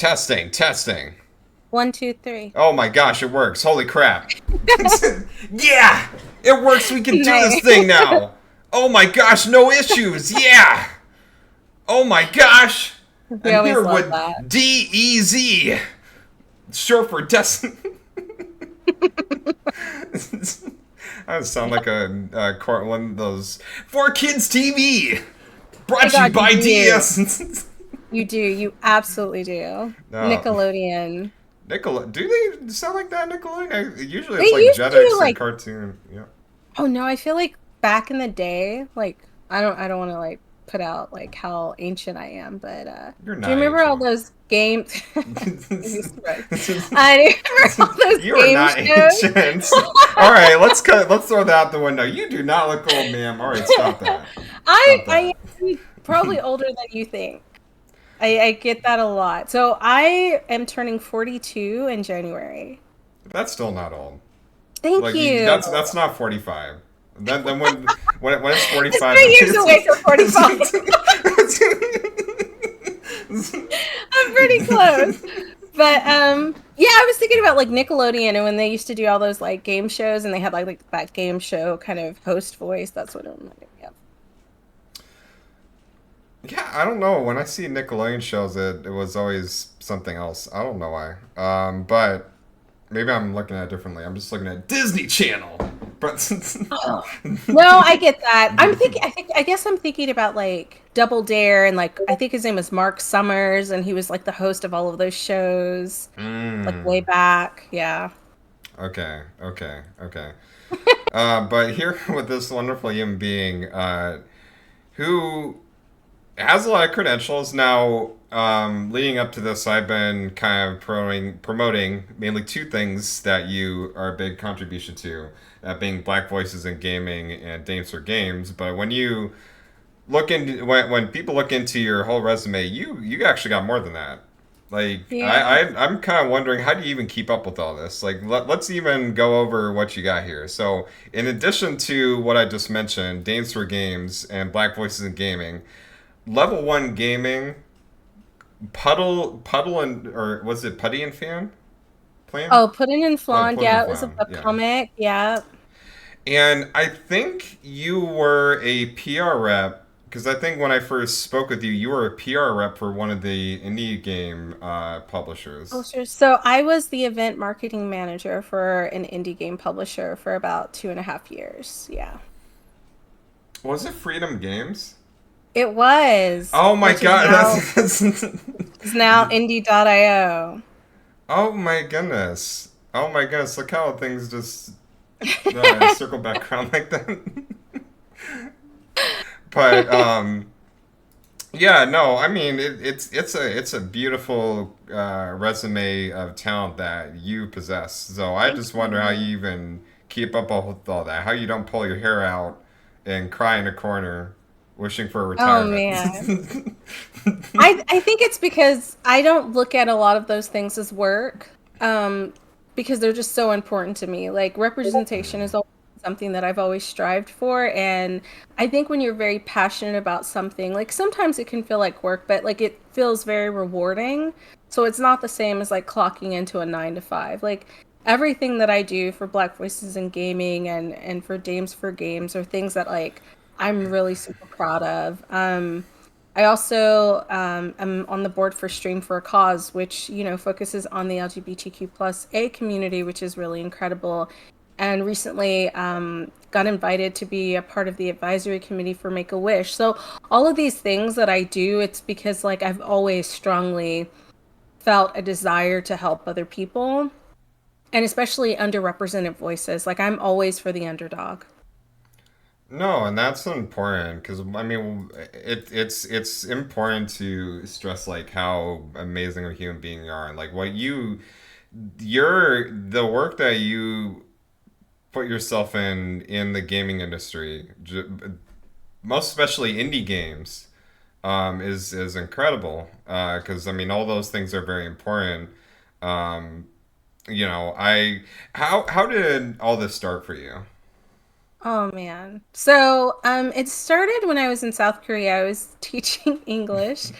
Testing. 1, 2, 3. Oh my gosh, it works. Holy crap. Yeah! It works. We can do this Nice. thing now. Oh my gosh, no issues. Yeah! Oh my gosh! We And always here love with that. DEZ, short for Des. I sound like one of those 4 Kids TV. My Brought to you God, you by do. DES. You do. You absolutely do. No. Nickelodeon. Do they sound like that, Nickelodeon? Usually They it's like used to Jetix and like. cartoon. Yeah. Oh no, I feel like back in the day, like I don't want to like put out like how ancient I am, but You're do you not remember all ancient. those games? Used to right. Do you remember all those You are game not shows? ancient. All right, let's throw that out the window. You do not look old, ma'am. All right, stop that. Stop I that. am probably older than you think. I get that a lot. So I am turning 42 in January. That's still not old. Thank Like you. that's not 45. Then when it's It's 45, 3 years away from 45. I'm pretty close. But yeah, I was thinking about like Nickelodeon and when they used to do all those like game shows and they had like that game show kind of host voice. That's what it reminded me of. Yeah, I don't know. When I see Nickelodeon shows, it was always something else. I don't know why. But maybe I'm looking at it differently. I'm just looking at Disney Channel. But Oh. No, I get that. I guess I'm thinking about like Double Dare and like I think his name was Mark Summers and he was like the host of all of those shows like way mm, back. Yeah. okay. But here with this wonderful human being, who has a lot of credentials now. Leading up to this, I've been kind of promoting mainly 2 things that you are a big contribution to, that being Black Voices in Gaming and Dames for Games. But when people look into your whole resume, you actually got more than that. Like Yeah. I'm kind of wondering, how do you even keep up with all this? Like let's even go over what you got here. So in addition to what I just mentioned, Dames for Games and Black Voices in Gaming, level 1 gaming, puddle and or was it Putty and Fan plan? Oh, Puddin' and Flan. Puddle Yeah, and it was a Flan, yeah. comic. Yeah. And I think you were a PR rep, because I think when I first spoke with you, you were a PR rep for one of the indie game Oh, publishers. sure. So I was the event marketing manager for an indie game publisher for about 2.5 years. Yeah. Was it Freedom Games? It was, Oh my which is god, now that's is now indie.io. oh my goodness. Oh my goodness, look how things just circle back around like that. But yeah, no, I mean it's a beautiful resume of talent that you possess. So I Thank just wonder how you. you even keep up with all that. How you don't pull your hair out and cry in a corner, wishing for Oh retirement. man. I think it's because I don't look at a lot of those things as work, because they're just so important to me. Like representation is always something that I've always strived for, and I think when you're very passionate about something, like sometimes it can feel like work, but like it feels very rewarding. So it's not the same as like clocking into a 9 to 5. Like everything that I do for Black Voices in Gaming and for Dames for Games are things that like I'm really super proud of. I also am on the board for Stream for a Cause, which focuses on the LGBTQ plus A community, which is really incredible. And recently got invited to be a part of the advisory committee for Make a Wish. So all of these things that I do, it's because like I've always strongly felt a desire to help other people, and especially underrepresented voices. Like I'm always for the underdog. No, and that's important because I mean, it's important to stress like how amazing a human being you are, and like the work that you put yourself in the gaming industry, most especially indie games, is incredible. Because I mean, all those things are very important. Um, I how did all this start for you? Oh man. So, it started when I was in South Korea. I was teaching English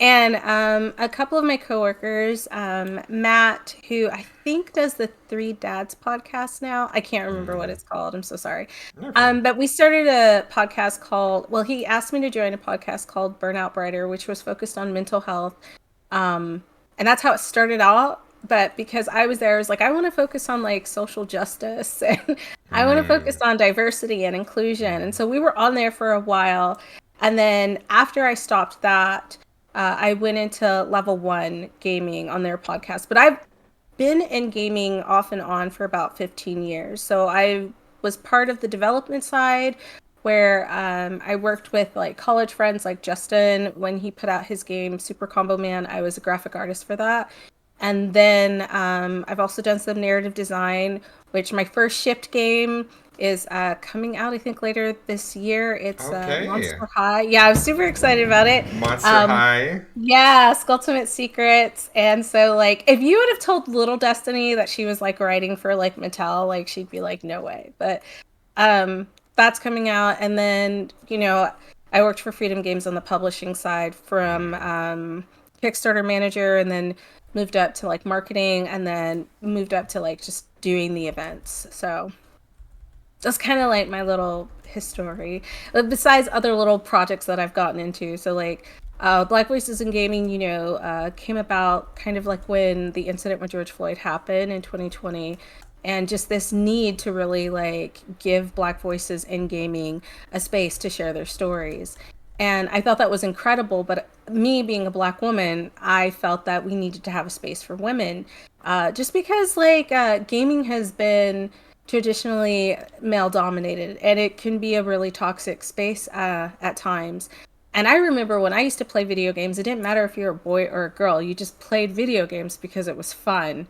And a couple of my coworkers, Matt, who I think does the Three Dads podcast now. I can't remember what Mm, it's called. I'm so sorry. you're fine. But we started a podcast called, well, he asked me to join a podcast called Burnout Brighter, which was focused on mental health. Um, and that's how it started out. But because I was there, I was like, I want to focus on like social justice and I want to focus Mm, on diversity and inclusion. And so we were on there for a while. And then after I stopped that, I went into level one gaming on their podcast. But I've been in gaming off and on for about 15 years. So I was part of the development side where I worked with like college friends like Justin when he put out his game Super Combo Man. I was a graphic artist for that. And then I've also done some narrative design, which my first shipped game is coming out, I think, later this year. It's okay. Monster High. Yeah, I'm super excited about it. Monster Um, High. yeah, Skulltimate Secrets. And so, like, if you would have told Little Destiny that she was like writing for like Mattel, like, she'd be like, no way. But um, that's coming out. And then, I worked for Freedom Games on the publishing side from Kickstarter manager and then moved up to like marketing and then moved up to like just doing the events. So that's kind of like my little history. Besides other little projects that I've gotten into. So like Black Voices in Gaming, came about kind of like when the incident with George Floyd happened in 2020 and just this need to really like give Black voices in gaming a space to share their stories. And I thought that was incredible, but me being a Black woman, I felt that we needed to have a space for women. Just because like gaming has been traditionally male dominated and it can be a really toxic space at times. And I remember when I used to play video games, it didn't matter if you're a boy or a girl, you just played video games because it was fun.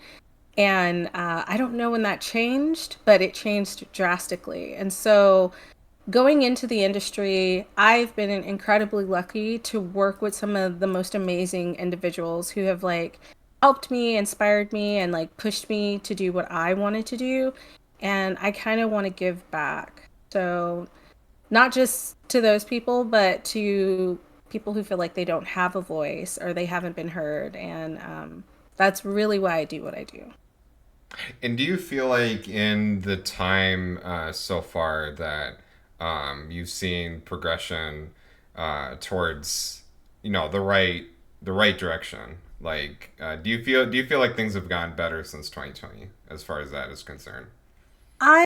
And I don't know when that changed, but it changed drastically. And so going into the industry, I've been incredibly lucky to work with some of the most amazing individuals who have like helped me, inspired me, and like pushed me to do what I wanted to do. And I kind of want to give back. So, not just to those people, but to people who feel like they don't have a voice or they haven't been heard. And that's really why I do what I do. And do you feel like in the time so far that you've seen progression towards the right direction? Like, do you feel like things have gotten better since 2020 as far as that is concerned? I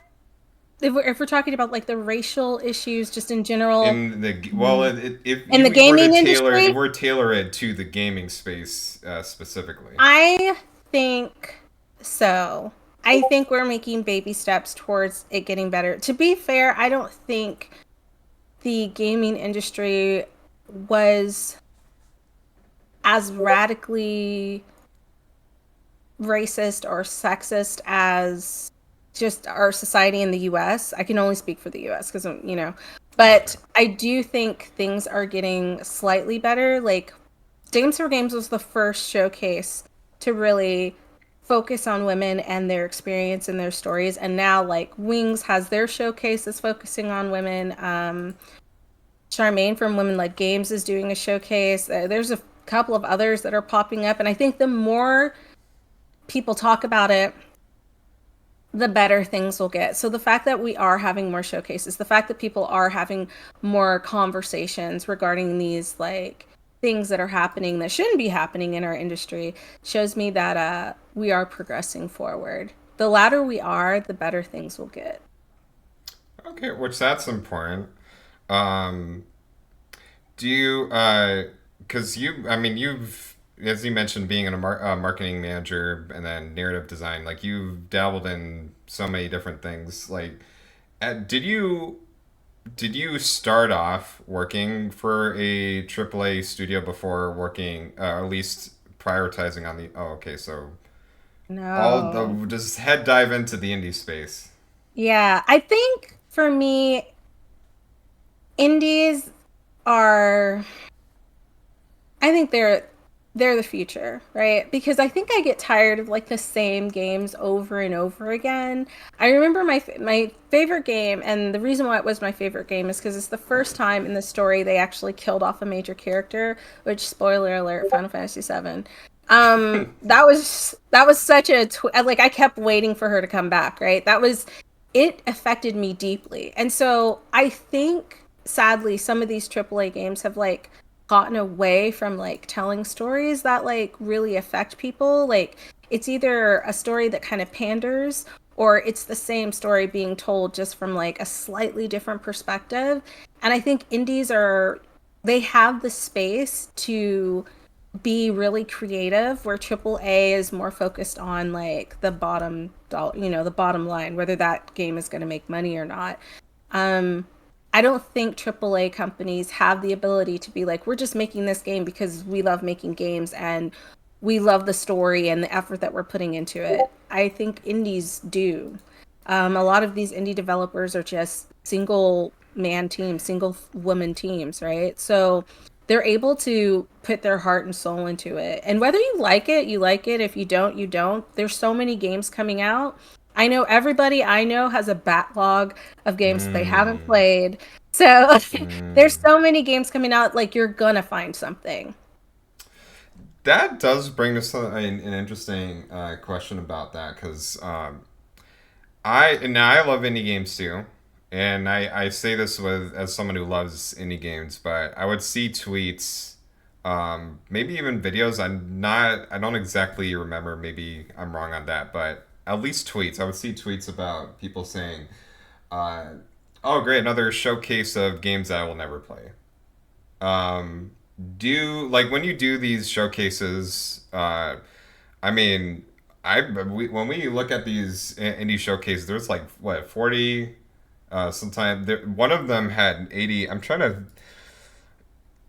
if we're talking about like the racial issues just in general In the well, if in the you were to gaming tailor industry, it to the gaming space specifically. I think so. I think we're making baby steps towards it getting better. To be fair, I don't think the gaming industry was as radically racist or sexist as just our society in the US. I can only speak for the US because, but I do think things are getting slightly better. Like, Games for Games was the first showcase to really focus on women and their experience and their stories. And now, like, Wings has their showcase that's focusing on women. Charmaine from Women Like Games is doing a showcase. There's a couple of others that are popping up. And I think the more people talk about it, the better things will get. So the fact that we are having more showcases, the fact that people are having more conversations regarding these like things that are happening that shouldn't be happening in our industry shows me that we are progressing forward. The louder we are, the better things will get. Okay, which that's important. Um, Do you, because I mean, as you mentioned, being a marketing manager and then narrative design, like you've dabbled in so many different things. Like, did you start off working for a AAA studio before working, at least prioritizing on the? Oh, okay, so No. just head dive into the indie space. Yeah, I think for me, indies are, I think they're they're the future, right? Because I think I get tired of like the same games over and over again. I remember my favorite game, and the reason why it was my favorite game is because it's the first time in the story they actually killed off a major character. Which, spoiler alert, Final Fantasy VII. That was such a like I kept waiting for her to come back, right? That was it affected me deeply, and so I think sadly some of these AAA games have like gotten away from like telling stories that like really affect people. Like it's either a story that kind of panders or it's the same story being told just from like a slightly different perspective. And I think indies are they have the space to be really creative where AAA is more focused on like the bottom dollar, the bottom line, whether that game is going to make money or not. um, I don't think AAA companies have the ability to be like, we're just making this game because we love making games and we love the story and the effort that we're putting into it. I think indies do. A lot of these indie developers are just single man teams, single woman teams, right? So they're able to put their heart and soul into it. And whether you like it, you like it. If you don't, you don't. There's so many games coming out. I know everybody I know has a backlog of games that they haven't Mm, played. So there's mm. so many games coming out, like you're gonna find something. That does bring us to an interesting question about that because I love indie games too, and I say this with as someone who loves indie games, but I would see tweets, maybe even videos. I don't exactly remember. Maybe I'm wrong on that, but at least tweets. I would see tweets about people saying, uh, "Oh, great, another showcase of games that I will never play." Um, do like when you do these showcases? I mean, when we look at these indie showcases, there's like what 40. Sometimes one of them had 80. I'm trying to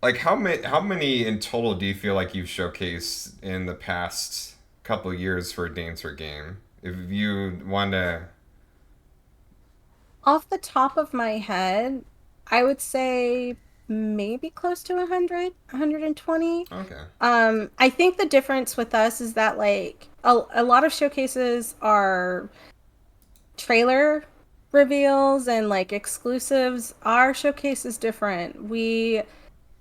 like how many in total do you feel like you've showcased in the past couple years for a Dancer game? If you want to, Off the top of my head, I would say maybe close to 100, 120. okay. I think the difference with us is that like a lot of showcases are trailer reveals and like exclusives. Our showcase is different. We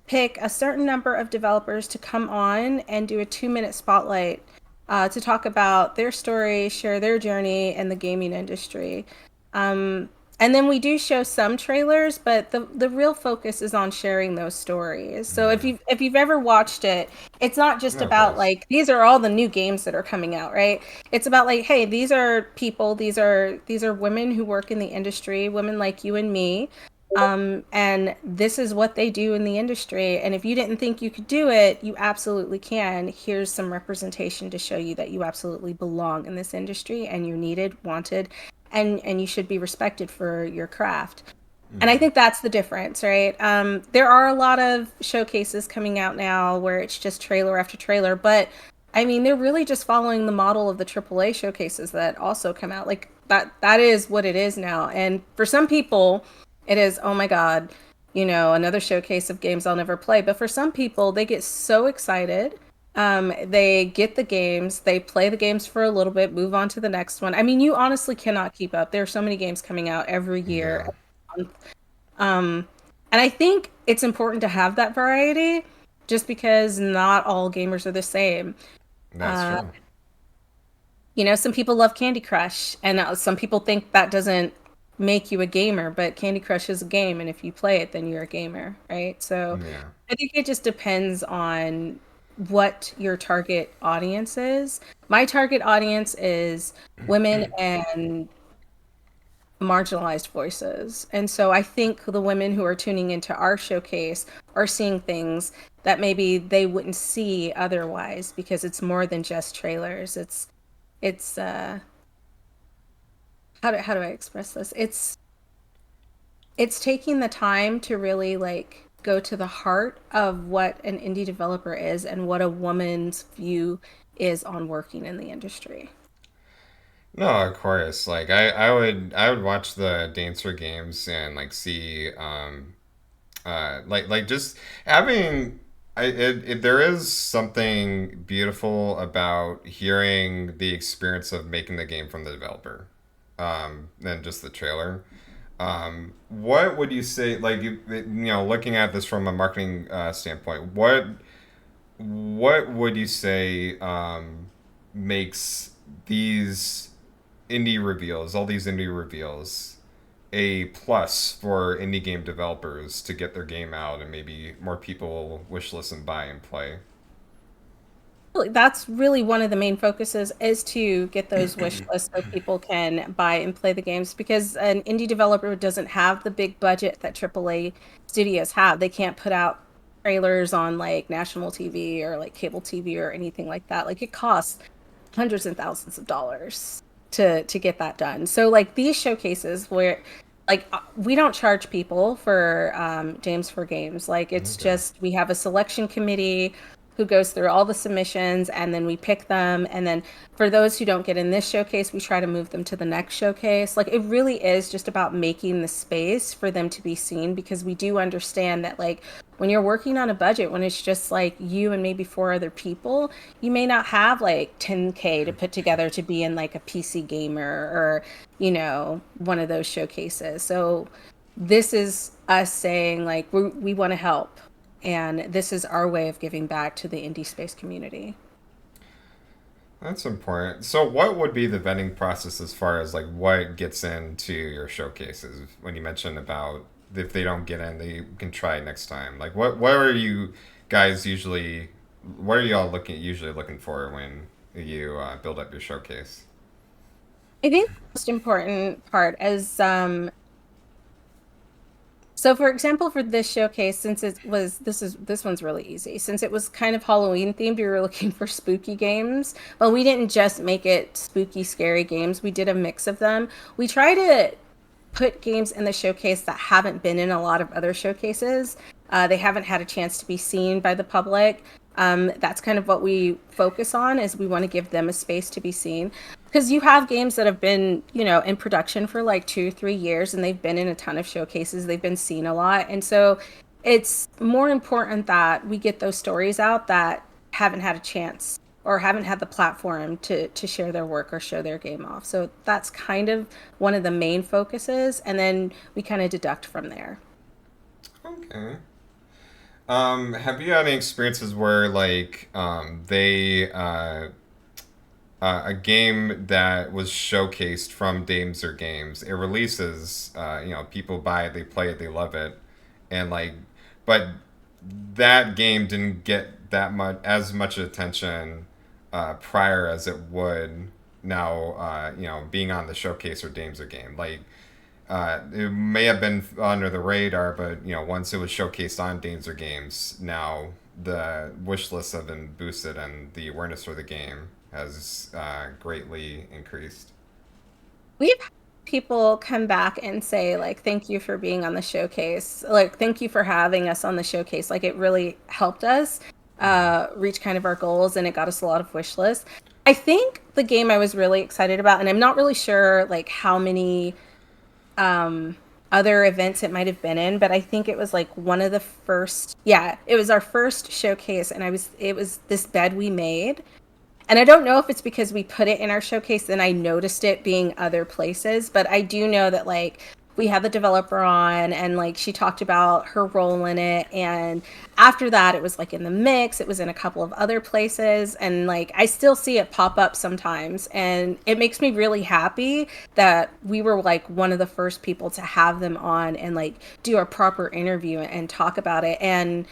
pick a certain number of developers to come on and do a 2-minute spotlight to talk about their story, share their journey in the gaming industry. Um, and then we do show some trailers, but the real focus is on sharing those stories. So Yeah. if you've ever watched it, it's not just No, of about course. like these are all the new games that are coming out, right? It's about like, hey, these are people, these are women who work in the industry, women like you and me, and this is what they do in the industry. And if you didn't think you could do it, you absolutely can. Here's some representation to show you that you absolutely belong in this industry and you're needed, wanted, and you should be respected for your craft. And I Yeah. think that's the difference, right? There are a lot of showcases coming out now where it's just trailer after trailer, but I mean, they're really just following the model of the AAA showcases that also come out. Like that is what it is now. And for some people, it is, oh my God, another showcase of games I'll never play. But for some people, they get so excited. They get the games, they play the games for a little bit, move on to the next one. I mean, you honestly cannot keep up. There are so many games coming out every year. Yeah. um, and I think it's important to have that variety just because not all gamers are the same. That's Uh, true. some people love Candy Crush, and some people think that doesn't make you a gamer, but Candy Crush is a game, and if you play it, then you're a gamer, right? So Yeah. I think it just depends on what your target audience is. My target audience is women and marginalized voices. And so I think the women who are tuning into our showcase are seeing things that maybe they wouldn't see otherwise because it's more than just trailers. It's how do I express this? It's taking the time to really like go to the heart of what an indie developer is and what a woman's view is on working in the industry. No, of course. Like I would watch the Dancer games and like see like just having. there is something beautiful about hearing the experience of making the game from the developer, than just the trailer. What would you say, like looking at this from a marketing standpoint, what would you say makes these all these indie reveals, a plus for indie game developers to get their game out and maybe more people wish list and buy and play? That's really one of the main focuses is to get those wish lists so people can buy and play the games because an indie developer doesn't have the big budget that AAA studios have. They can't put out trailers on like national TV or like cable TV or anything like that. Like it costs hundreds and thousands of dollars to get that done. So like these showcases where like we don't charge people for James for Games. Like it's Okay. just we have a selection committee who goes through all the submissions and then we pick them and then for those who don't get in this showcase we try to move them to the next showcase. Like it really is just about making the space for them to be seen because we do understand that like when you're working on a budget when it's just like you and maybe four other people you may not have like 10K to put together to be in like a PC gamer or one of those showcases. So this is us saying like we want to help and this is our way of giving back to the indie space community. That's important. So, what would be the vetting process as far as like what gets into your showcases? When you mentioned about if they don't get in, they can try next time. Like, what are you guys usually? What are y'all usually looking for when you build up your showcase? I think the most important part is so for example for this showcase since it was this one's really easy since it was kind of Halloween themed we were looking for spooky games. Well, we didn't just make it spooky scary games, we did a mix of them. We try to put games in the showcase that haven't been in a lot of other showcases. They haven't had a chance to be seen by the public. That's kind of what we focus on is we want to give them a space to be seen because you have games that have been in production for like 2 3 years and they've been in a ton of showcases, they've been seen a lot, and so it's more important that we get those stories out that haven't had a chance or haven't had the platform to share their work or show their game off. So that's kind of one of the main focuses, and then we kind of deduct from there. Okay. Have you had any experiences where like a game that was showcased from Dames or Games, it releases, people buy it, they play it, they love it, and like, but that game didn't get as much attention prior as it would now, being on the showcase or Dames or Game. Like, it may have been under the radar, but once it was showcased on Dames or Games, now the wish lists have been boosted and the awareness for the game has greatly increased. We've had people come back and say like thank you for being on the showcase, like thank you for having us on the showcase, like it really helped us reach kind of our goals and it got us a lot of wish lists. I think the game I was really excited about, and I'm not really sure like how many um other events it might have been in, but I think it was like one of the first, yeah, it was our first showcase and it was this bed we made. And I don't know if it's because we put it in our showcase and I noticed it being other places, but I do know that like we had the developer on and like she talked about her role in it. And after that, it was like in the mix, it was in a couple of other places. And like I still see it pop up sometimes. And it makes me really happy that we were like one of the first people to have them on and like do a proper interview and talk about it. And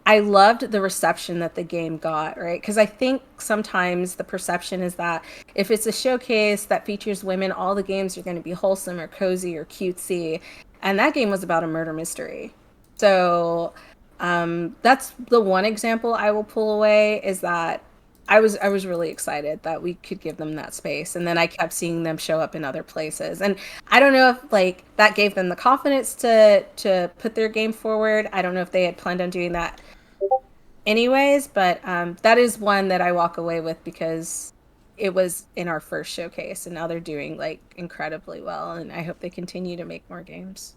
I loved the reception that the game got, right? Because I think sometimes the perception is that if it's a showcase that features women, all the games are going to be wholesome or cozy or cutesy. And that game was about a murder mystery. So that's the one example I will pull away is that I was really excited that we could give them that space. And then I kept seeing them show up in other places. And I don't know if like that gave them the confidence to put their game forward. I don't know if they had planned on doing that anyways, but that is one that I walk away with because it was in our first showcase and now they're doing like incredibly well and I hope they continue to make more games.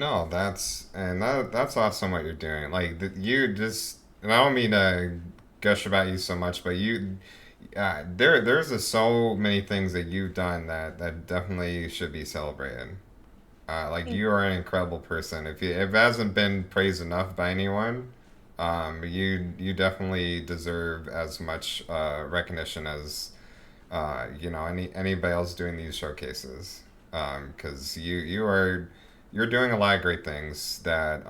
No, that's awesome what you're doing. Like you just, and I don't mean to gush about you so much, but there's just so many things that you've done that definitely should be celebrated. Like you are an incredible person. If it hasn't been praised enough by anyone, you definitely deserve as much recognition as anybody else doing these showcases. Because you're doing a lot of great things that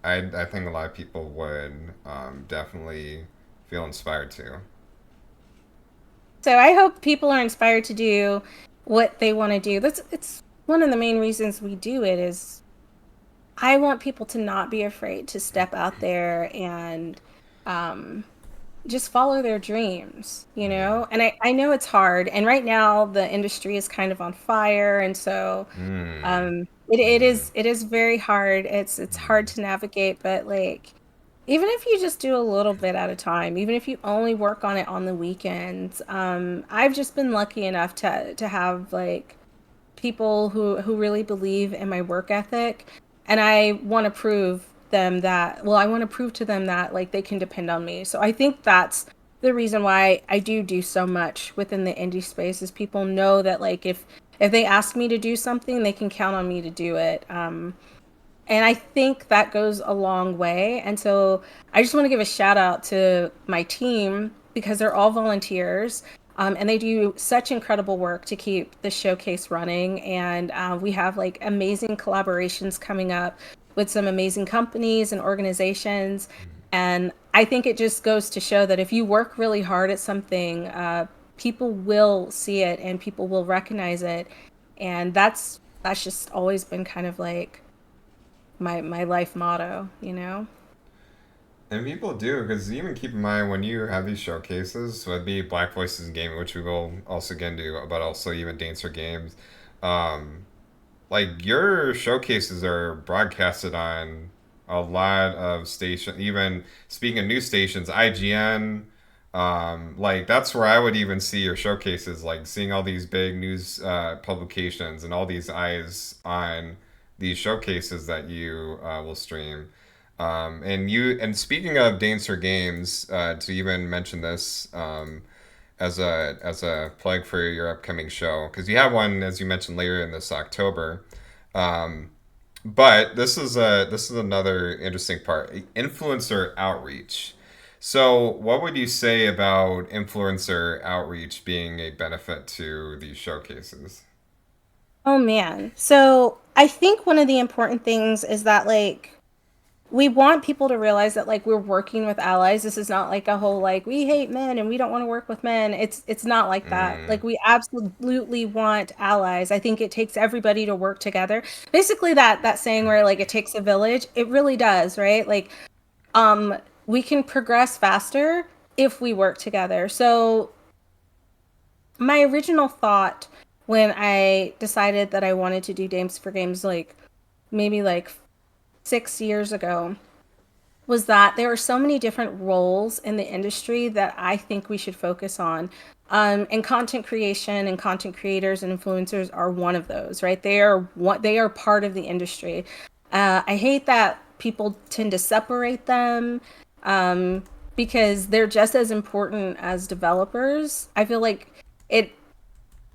I think a lot of people would definitely feel inspired to. So I hope people are inspired to do what they want to do. That's it's one of the main reasons we do it is I want people to not be afraid to step out there and um, just follow their dreams, you know? And I know it's hard. And right now the industry is kind of on fire. And so Mm, it is very hard. It's hard to navigate, but like even if you just do a little bit at a time, even if you only work on it on the weekends, I've just been lucky enough to have like people who really believe in my work ethic, and I want to prove them that well I want to prove to them that like they can depend on me. So I think that's the reason why I do so much within the indie space is people know that like if they ask me to do something they can count on me to do it. And I think that goes a long way. And so I just want to give a shout out to my team because they're all volunteers. And they do such incredible work to keep the showcase running. And we have like amazing collaborations coming up with some amazing companies and organizations. And I think it just goes to show that if you work really hard at something, people will see it and people will recognize it. And that's just always been kind of like my life motto, you know? and people do, because even keep in mind when you have these showcases, so it'd be Black Voices in Gaming, which we will also get into, but also even Dancer Games. Um, like your showcases are broadcasted on a lot of stations. Even speaking of news stations, IGN, like that's where I would even see your showcases, like seeing all these big news publications and all these eyes on these showcases that you will stream. And speaking of Dancer Games, to even mention this, as a plug for your upcoming show because you have one as you mentioned later in this October. Um, but this is another interesting part: influencer outreach. So, what would you say about influencer outreach being a benefit to these showcases? Oh man. So I think one of the important things is that like we want people to realize that like we're working with allies. This is not like a whole like we hate men and we don't want to work with men. It's not like that. Mm, Like we absolutely want allies. I think it takes everybody to work together. Basically that saying where like it takes a village, it really does, right? Like um we can progress faster if we work together. So my original thought when I decided that I wanted to do Dames for Games like maybe like 6 years ago was that there are so many different roles in the industry that I think we should focus on. And content creation and content creators and influencers are one of those, right? They are part of the industry. I hate that people tend to separate them um, because they're just as important as developers. I feel like it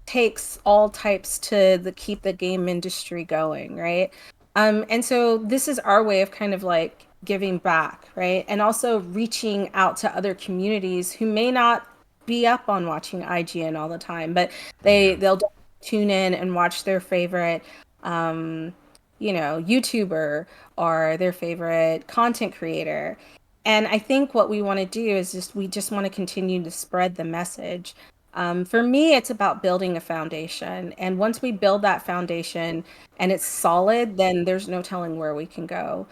takes all types to keep the game industry going, right? And so this is our way of kind of like giving back, right? And also reaching out to other communities who may not be up on watching IGN all the time, but yeah. they'll tune in and watch their favorite um, YouTuber or their favorite content creator. And I think what we want to do is we just want to continue to spread the message. For me, it's about building a foundation. And once we build that foundation and it's solid, then there's no telling where we can go.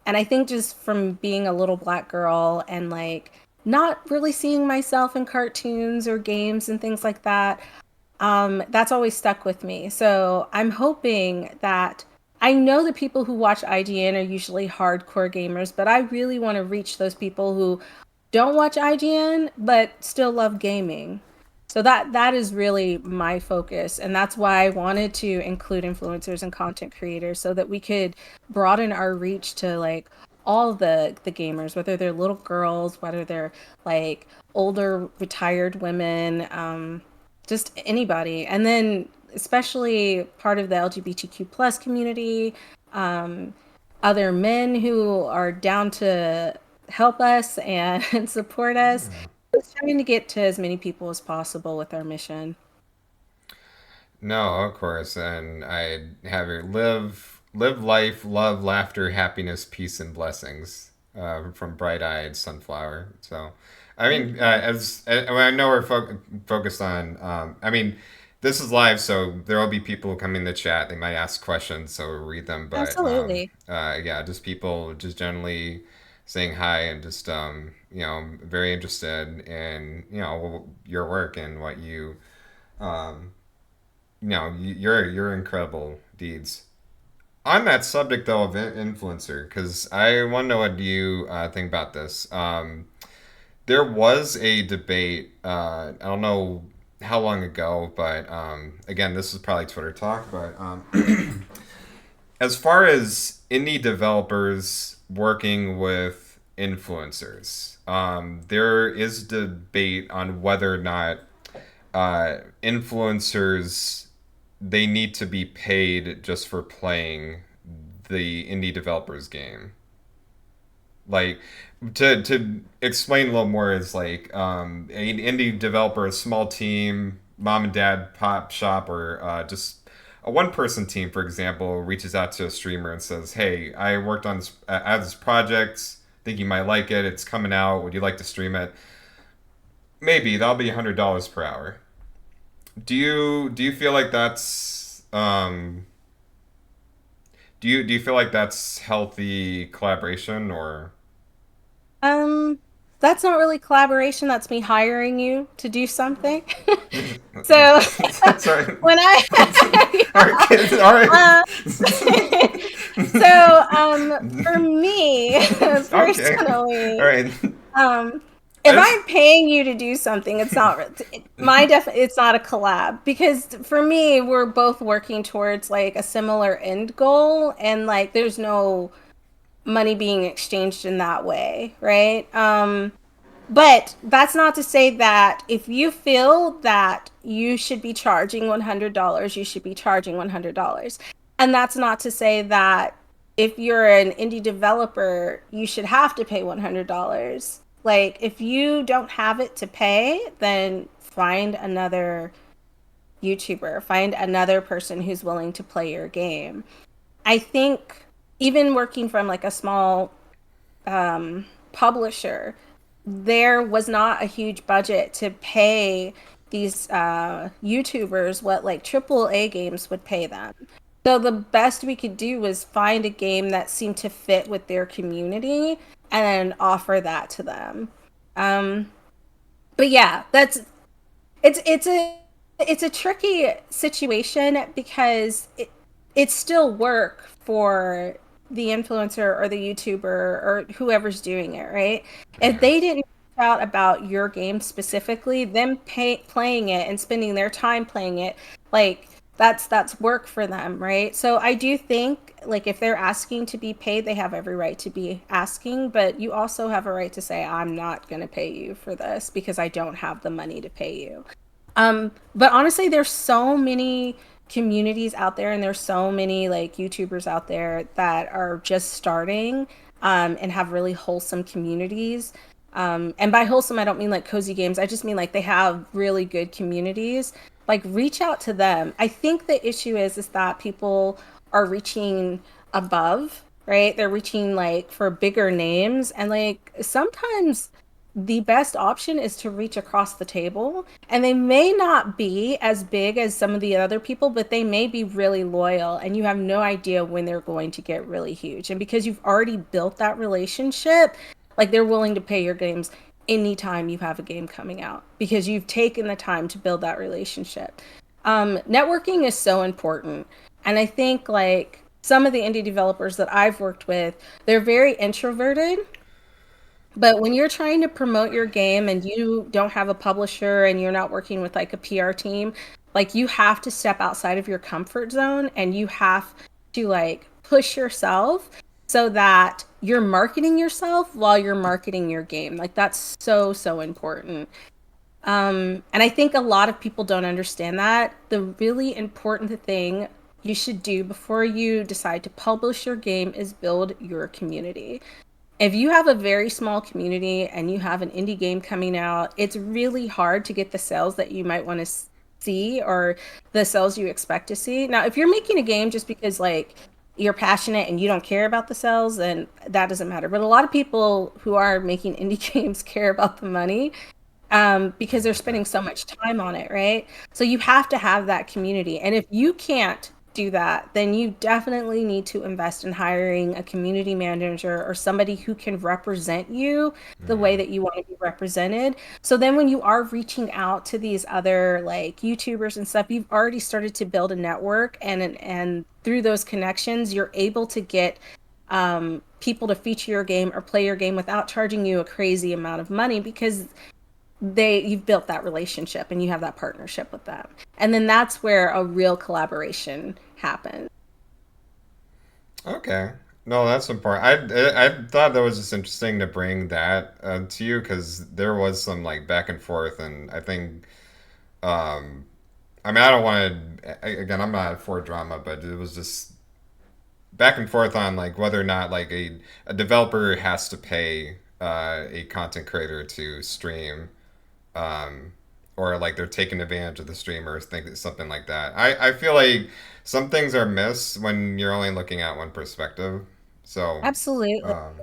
And I think just from being a little black girl and like not really seeing myself in cartoons or games and things like that, that's always stuck with me. So I'm hoping that I know the people who watch IGN are usually hardcore gamers, but I really want to reach those people who don't watch IGN but still love gaming. So that is really my focus, and that's why I wanted to include influencers and content creators so that we could broaden our reach to like all the gamers, whether they're little girls, whether they're like older retired women, just anybody. And then especially part of the LGBTQ plus community, um, other men who are down to help us and support us. Yeah. Just trying to get to as many people as possible with our mission. No, of course, and I have it live life, love, laughter, happiness, peace, and blessings from Bright Eyed Sunflower. So, I Thank mean, you. I know we're focused on. I mean, this is live, so there will be people who come in the chat. They might ask questions, so we'll read them. But Absolutely. yeah, just people just generally saying hi and just very interested in your work and what you um, your incredible deeds. On that subject though of influencer, because I want to know what you think about this. There was a debate. I don't know how long ago, but again, this is probably Twitter talk. But as far as indie developers working with influencers, there is debate on whether or not influencers they need to be paid just for playing the indie developer's game. Like to explain a little more is like an indie developer, a small team, mom and dad pop shop, or just a one person team, for example, reaches out to a streamer and says, "Hey, I worked on this, I have this project. Think you might like it. It's coming out. Would you like to stream it?" Maybe that'll be $100 per hour. Do you feel like that's do you feel like that's healthy collaboration or Um, that's not really collaboration. That's me hiring you to do something. So sorry. when All right, kids, all right. uh, so for me Okay. All personally, right. um, I if just I'm paying you to do something, it's not it's not a collab because for me, we're both working towards like a similar end goal, and like there's no money being exchanged in that way, right? But that's not to say that if you feel that you should be charging $100, you should be charging $100. And that's not to say that if you're an indie developer, you should have to pay $100. Like, if you don't have it to pay, then find another YouTuber, find another person who's willing to play your game. I think even working from like a small publisher, there was not a huge budget to pay these YouTubers what like triple A games would pay them. So the best we could do was find a game that seemed to fit with their community and offer that to them. Um, but yeah, it's a tricky situation because it's still work for the influencer or the YouTuber or whoever's doing it, right? If yeah. they didn't reach out about your game specifically, them playing it and spending their time playing it, like that's work for them, right? So I do think like if they're asking to be paid, they have every right to be asking, but you also have a right to say I'm not going to pay you for this because I don't have the money to pay you. But honestly, there's so many communities out there and there's so many like YouTubers out there that are just starting and have really wholesome communities. And by wholesome, I don't mean like cozy games. I just mean like they have really good communities. Like reach out to them. I think the issue is that people are reaching above, right? They're reaching like for bigger names and like sometimes the best option is to reach across the table. And they may not be as big as some of the other people, but they may be really loyal. And you have no idea when they're going to get really huge. And because you've already built that relationship, like they're willing to pay your games anytime you have a game coming out because you've taken the time to build that relationship. Networking is so important. And I think like some of the indie developers that I've worked with, they're very introverted But when you're trying to promote your game and you don't have a publisher and you're not working with like a PR team, like you have to step outside of your comfort zone and you have to like push yourself so that you're marketing yourself while you're marketing your game. Like that's so, so important. And I think a lot of people don't understand that. The really important thing you should do before you decide to publish your game is build your community. If you have a very small community and you have an indie game coming out, it's really hard to get the sales that you might want to see or the sales you expect to see. Now, if you're making a game just because like you're passionate and you don't care about the sales, then that doesn't matter. But a lot of people who are making indie games care about the money because they're spending so much time on it, right? So you have to have that community. And if you can't do that, then you definitely need to invest in hiring a community manager or somebody who can represent you the way Mm, that you want to be represented. So then when you are reaching out to these other like YouTubers and stuff, you've already started to build a network and through those connections, you're able to get people to feature your game or play your game without charging you a crazy amount of money because you've built that relationship and you have that partnership with them, and then that's where a real collaboration happens. okay. No, that's important. I thought that was just interesting to bring that to you because there was some like back and forth, and I think um, I mean I don't want to again I'm not for drama, but it was just back and forth on like whether or not like a developer has to pay a content creator to stream, um, or like they're taking advantage of the streamers, think something like that. I feel like some things are missed when you're only looking at one perspective. So, Absolutely. um,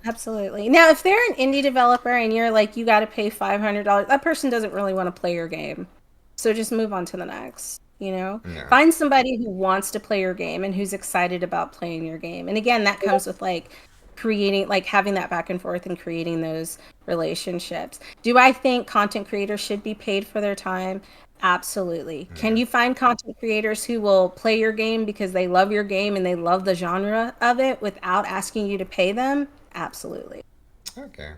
Absolutely. Now, if they're an indie developer and you're like, you got to pay $500, that person doesn't really want to play your game. So just move on to the next, you know? yeah, Find somebody who wants to play your game and who's excited about playing your game. And again, that comes with like creating, like having that back and forth and creating those relationships. Do I think content creators should be paid for their time? Absolutely. Can yeah, you find content creators who will play your game because they love your game and they love the genre of it without asking you to pay them? Absolutely. okay.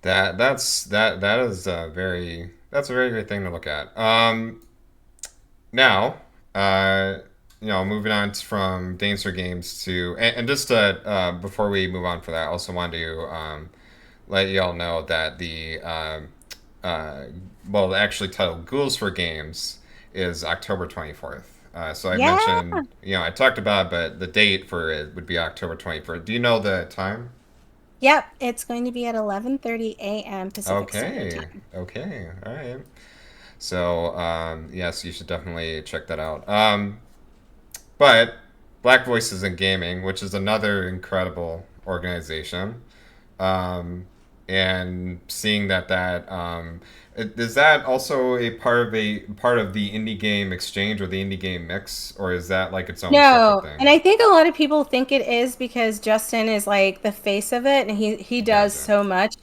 That is a very that's a very great thing to look at. Now, uh, moving on from Dancer Games to and just before we move on for that, I also wanted to let y'all know that the uh, well, actually titled Ghouls for Games is October 24th. So I Yeah. mentioned, I talked about it, but the date for it would be October 24th. Do you know the time? Yep. It's going to be at 11:30 a.m. Pacific Standard Okay. Time. Okay. All right. So, yes, you should definitely check that out. But Black Voices in Gaming, which is another incredible organization, um, and seeing is that also a part of the indie game exchange or the indie game mix, or is that like its own separate No, and thing? I think a lot of people think it is because Justin is like the face of it and he does Gotcha. so much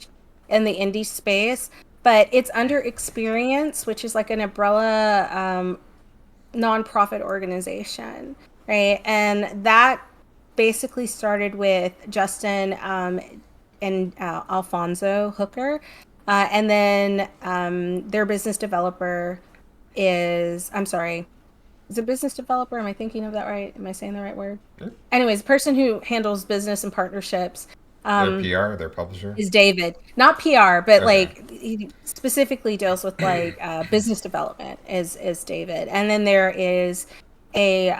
in the indie space, but it's under Experience, which is like an umbrella nonprofit organization, right? And that basically started with Justin and Alfonso Hooker. And then their business developer I'm sorry, is it business developer? Am I thinking of that right? Am I saying the right word? Yeah. Anyways, the person who handles business and partnerships Their um, PR, their publisher. is David. Not PR, but Okay. like he specifically deals with like business development is David. And then there is a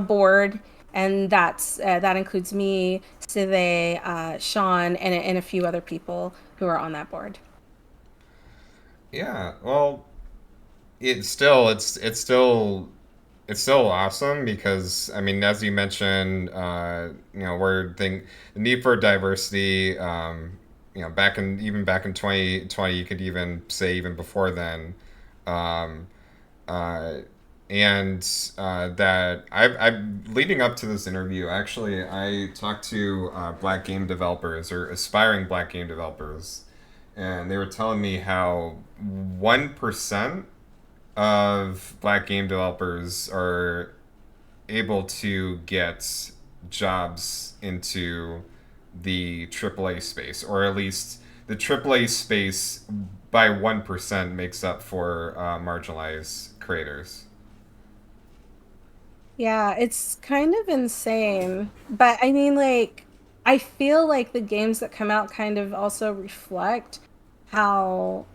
board, and that includes me, Sive, Sean, and a few other people who are on that board. Yeah. Well, it's still awesome because I mean, as you mentioned, the need for diversity. Back in 2020, you could even say even before then, um, uh, and that I leading up to this interview, actually, I talked to black game developers or aspiring black game developers, and they were telling me how 1% of black game developers are able to get jobs into the AAA space, or at least the AAA space by 1% makes up for marginalized creators. Yeah, it's kind of insane. But I mean, like, I feel like the games that come out kind of also reflect how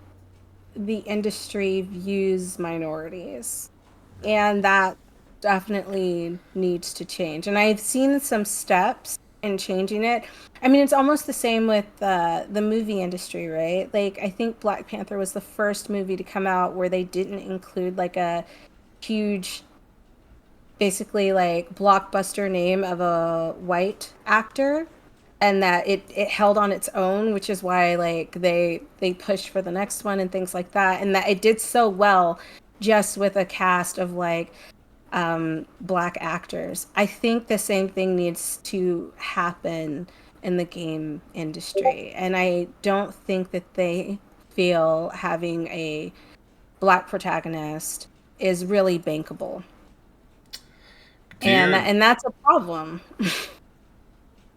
the industry views minorities. And that definitely needs to change. And I've seen some steps in changing it. I mean, it's almost the same with the movie industry, right? Like, I think Black Panther was the first movie to come out where they didn't include like a huge, basically like blockbuster name of a white actor, and that it held on its own, which is why like they pushed for the next one and things like that, and that it did so well just with a cast of like black actors. I think the same thing needs to happen in the game industry, and I don't think that they feel having a black protagonist is really bankable, Do you? and that's a problem.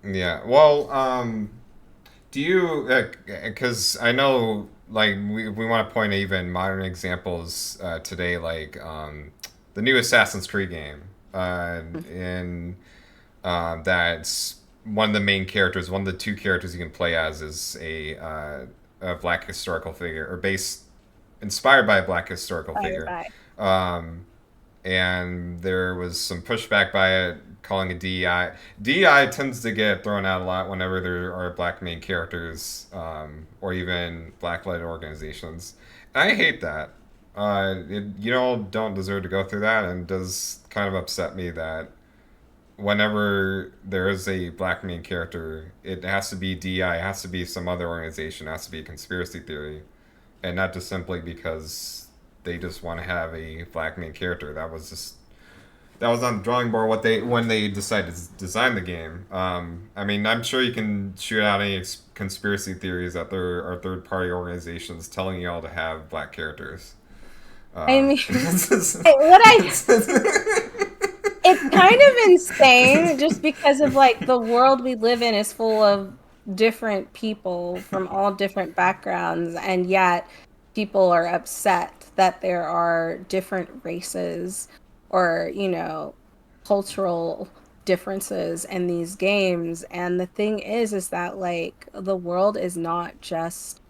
Yeah. Well, do you? Because I know, like, we want to point at even modern examples today, like the new Assassin's Creed game, in that's one of the main characters, one of the two characters you can play as is a black historical figure, or based inspired by a black historical Bye figure. bye. Um, and there was some pushback by it, calling it DEI. DEI tends to get thrown out a lot whenever there are black main characters, or even black-led organizations. And I hate that. You all don't deserve to go through that, and it does kind of upset me that whenever there is a black main character, it has to be DI, it has to be some other organization, it has to be a conspiracy theory, and not just simply because they just want to have a black main character. That was on the drawing board what they when they decided to design the game. I mean, I'm sure you can shoot out any conspiracy theories that there are third party organizations telling you all to have black characters. I mean, It's just, what I it's, it's kind of insane just because of like the world we live in is full of different people from all different backgrounds, and yet people are upset that there are different races or, cultural differences in these games. And the thing is that like the world is not just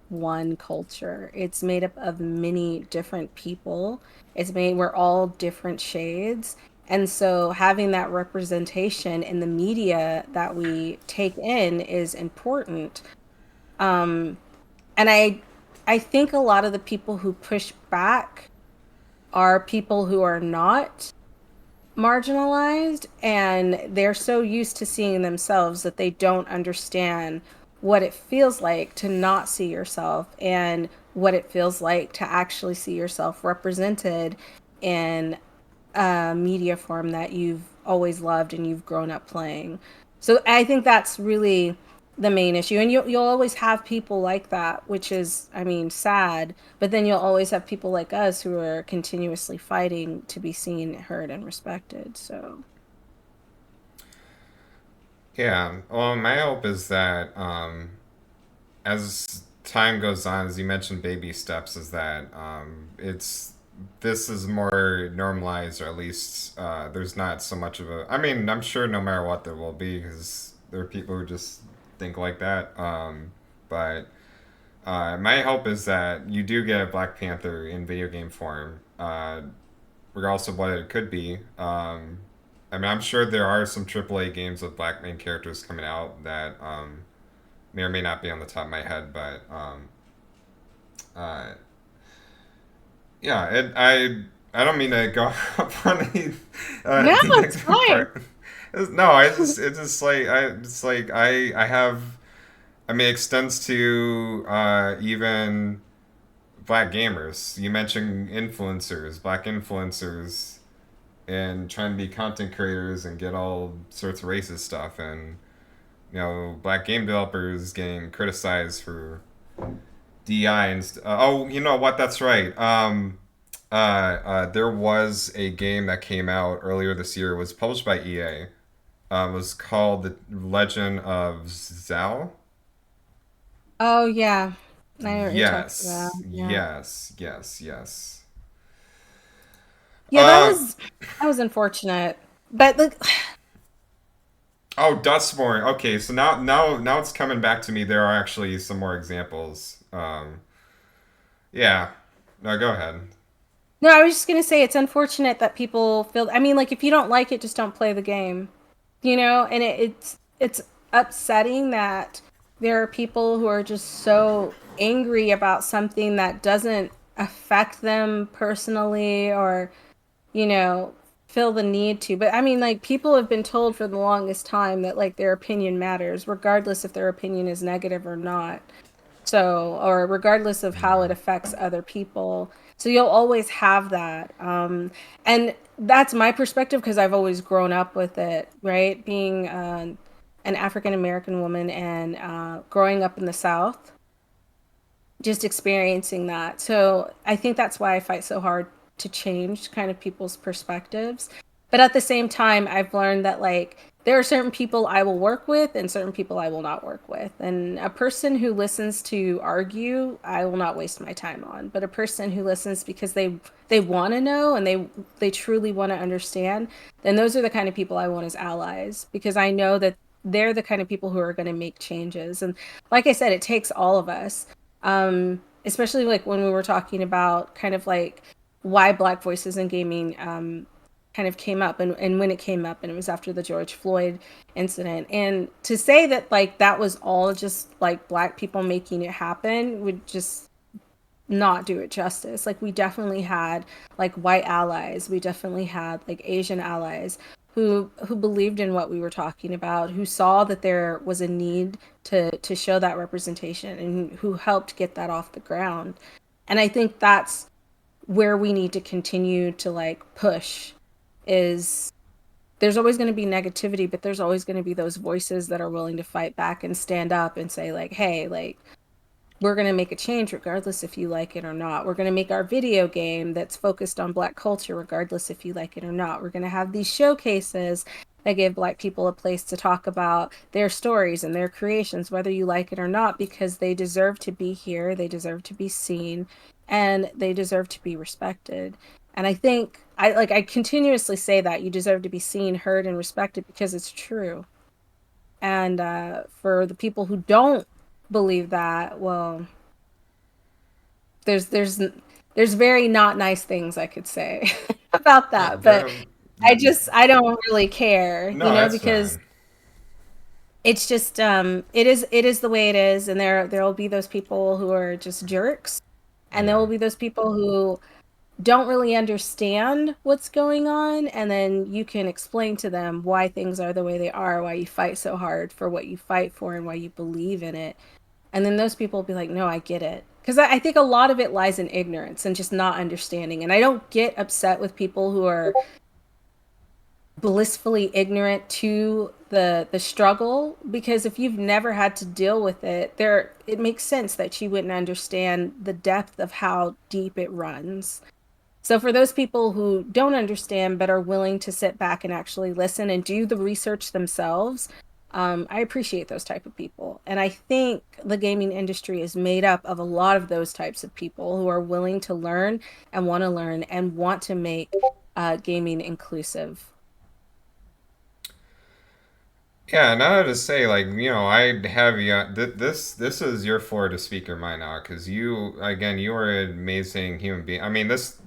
one culture. It's made up of many different people. We're all different shades. And so having that representation in the media that we take in is important. Um, and I think a lot of the people who push back are people who are not marginalized, and they're so used to seeing themselves that they don't understand what it feels like to not see yourself, and what it feels like to actually see yourself represented in a media form that you've always loved and you've grown up playing. So I think that's really the main issue. And you'll always have people like that, which is, I mean, sad. But then you'll always have people like us who are continuously fighting to be seen, heard, and respected. So, yeah. Well, my hope is that as time goes on, as you mentioned, baby steps, is that it's this is more normalized, or at least there's not so much of a. I mean, I'm sure no matter what there will be, because there are people who just think like that. But my hope is that you do get a Black Panther in video game form, regardless of what it could be. I mean, I'm sure there are some AAA games with black main characters coming out that may or may not be on the top of my head, but uh, yeah, I don't mean to go up on no, the it's negative fine. part. No, I just it's just like I have. I mean, it extends to even black gamers. You mentioned influencers, black influencers, and trying to be content creators and get all sorts of racist stuff, and black game developers getting criticized for DI and oh, you know what? That's right. There was a game that came out earlier this year. It was published by EA. was called The Legend of Zhao. Oh yeah, I know what you're talking about. Yes, Yeah, yes, yes, yes. yeah, Uh, that was unfortunate. But like, oh, Dustborn. Okay, so now it's coming back to me. There are actually some more examples. Yeah. No, go ahead. no, I was just gonna say it's unfortunate that people feel. I mean, like if you don't like it, just don't play the game. You know, and it's upsetting that there are people who are just so angry about something that doesn't affect them personally or you know, feel the need to. But I mean, like, people have been told for the longest time that, like, their opinion matters, regardless if their opinion is negative or not. So, or regardless of how it Yeah. affects other people. So you'll always have that. And that's my perspective because I've always grown up with it, right? Being an African American woman and growing up in the South just experiencing that. So I think that's why I fight so hard to change kind of people's perspectives. But at the same time, I've learned that like there are certain people I will work with and certain people I will not work with. And a person who listens to argue, I will not waste my time on. But a person who listens because they want to know and they truly want to understand, then those are the kind of people I want as allies because I know that they're the kind of people who are going to make changes. And like I said, it takes all of us especially like when we were talking about kind of like why Black voices in gaming kind of came up and when it came up and it was after the George Floyd incident and to say that like that was all just like Black people making it happen would just not do it justice. Like we definitely had like white allies, we definitely had like Asian allies who believed in what we were talking about, who saw that there was a need to show that representation and who helped get that off the ground. And I think that's where we need to continue to like push is there's always going to be negativity, but there's always going to be those voices that are willing to fight back and stand up and say like, hey, like we're going to make a change regardless if you like it or not. We're going to make our video game that's focused on Black culture regardless if you like it or not. We're going to have these showcases that give Black people a place to talk about their stories and their creations, whether you like it or not, because they deserve to be here, they deserve to be seen, and they deserve to be respected. And I think I continuously say that you deserve to be seen, heard, and respected because it's true. And for the people who don't believe that, well, there's there's there's very not nice things I could say about that, but There, I don't really care, you no, know, that's because fine. it's just it is the way it is, and there will be those people who are just jerks, and there Yeah. will be those people who don't really understand what's going on, and then you can explain to them why things are the way they are, why you fight so hard for what you fight for, and why you believe in it. And then those people will be like, no, I get it. Because I think a lot of it lies in ignorance and just not understanding. And I don't get upset with people who are blissfully ignorant to the struggle because if you've never had to deal with it, there it makes sense that you wouldn't understand the depth of how deep it runs. So for those people who don't understand but are willing to sit back and actually listen and do the research themselves, I appreciate those type of people. And I think the gaming industry is made up of a lot of those types of people who are willing to learn and want to make gaming inclusive. Yeah, and I have to say, like, I have you. This is your floor to speak your mind now, because you, again, you are an amazing human being. I mean, this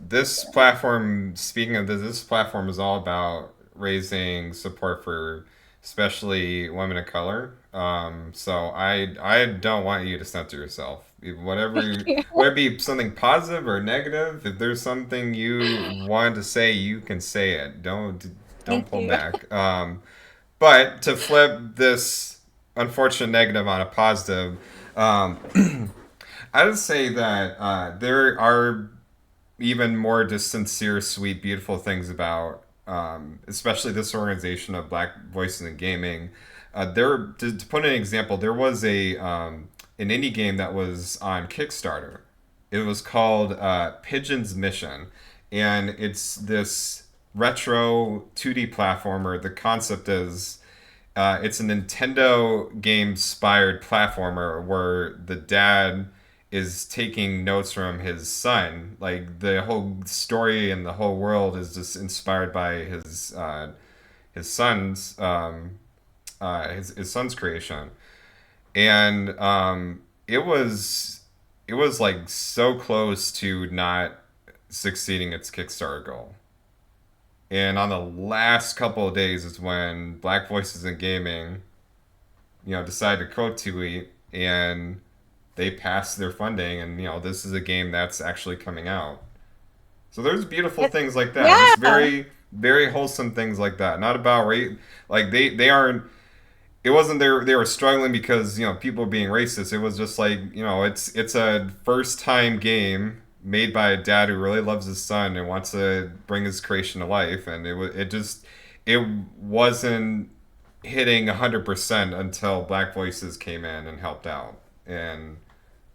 platform. Speaking of this platform is all about raising support for, especially women of color. So I don't want you to censor yourself. Whether it be something positive or negative, if there's something you want to say, you can say it. Don't Thank pull you. back. But to flip this unfortunate negative on a positive, I would say that there are even more just sincere, sweet, beautiful things about, especially this organization of Black Voices in Gaming. To put an example, there was an indie game that was on Kickstarter. It was called Pigeon's Mission, and it's this retro 2D platformer. The concept is It's a Nintendo game inspired platformer where the dad is taking notes from his son. Like the whole story and the whole world is just inspired by his son's his son's creation, and it was like so close to not succeeding its Kickstarter goal. And on the last couple of days is when Black Voices in Gaming, decided to code tweet and they passed their funding, and this is a game that's actually coming out. So there's beautiful It- things like that, just yeah. very very wholesome things like that. Not about rate, like they aren't. It wasn't they were struggling because people were being racist. It was just like it's a first time game made by a dad who really loves his son and wants to bring his creation to life, and it wasn't hitting 100% until Black Voices came in and helped out, and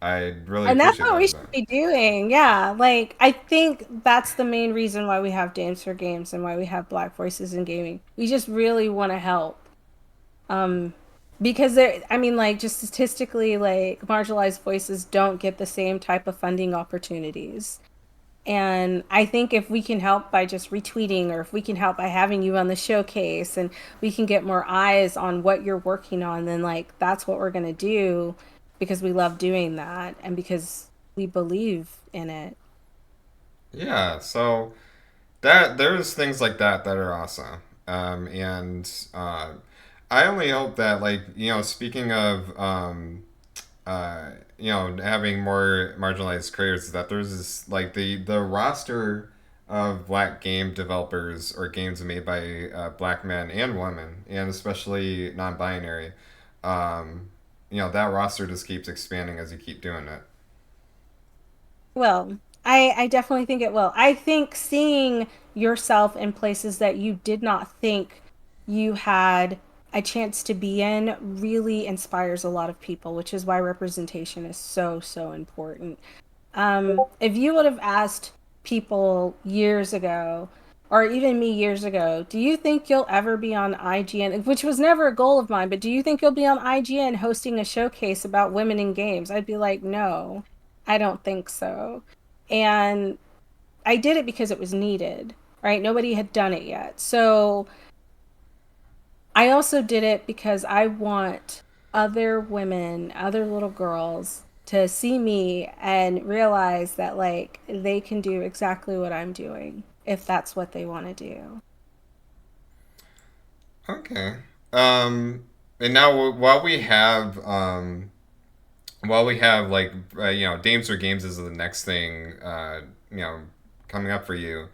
I really And that's appreciate what that we of should them. be doing. Yeah. Like, I think that's the main reason why we have Dames for Games and why we have Black Voices in Gaming. We just really want to help. Um, because I mean, like, just statistically, like, marginalized voices don't get the same type of funding opportunities. And I think if we can help by just retweeting, or if we can help by having you on the showcase, and we can get more eyes on what you're working on, then like that's what we're going to do, because we love doing that and because we believe in it. Yeah, so that there's things like that are awesome. And I only hope that, like, speaking of having more marginalized creators, that there's this, like, the roster of black game developers or games made by black men and women, and especially non-binary. Um, that roster just keeps expanding as you keep doing it. Well, I definitely think it will. I think seeing yourself in places that you did not think you had a chance to be in really inspires a lot of people, which is why representation is so, so important. If you would have asked people years ago, or even me years ago, do you think you'll ever be on IGN, which was never a goal of mine, but do you think you'll be on IGN hosting a showcase about women in games? I'd be like, no, I don't think so. And I did it because it was needed, right? Nobody had done it yet. So I also did it because I want other women, other little girls to see me and realize that like they can do exactly what I'm doing if that's what they want to do. Okay. Um, and now while we have like Dames or Games is the next thing you know coming up for you.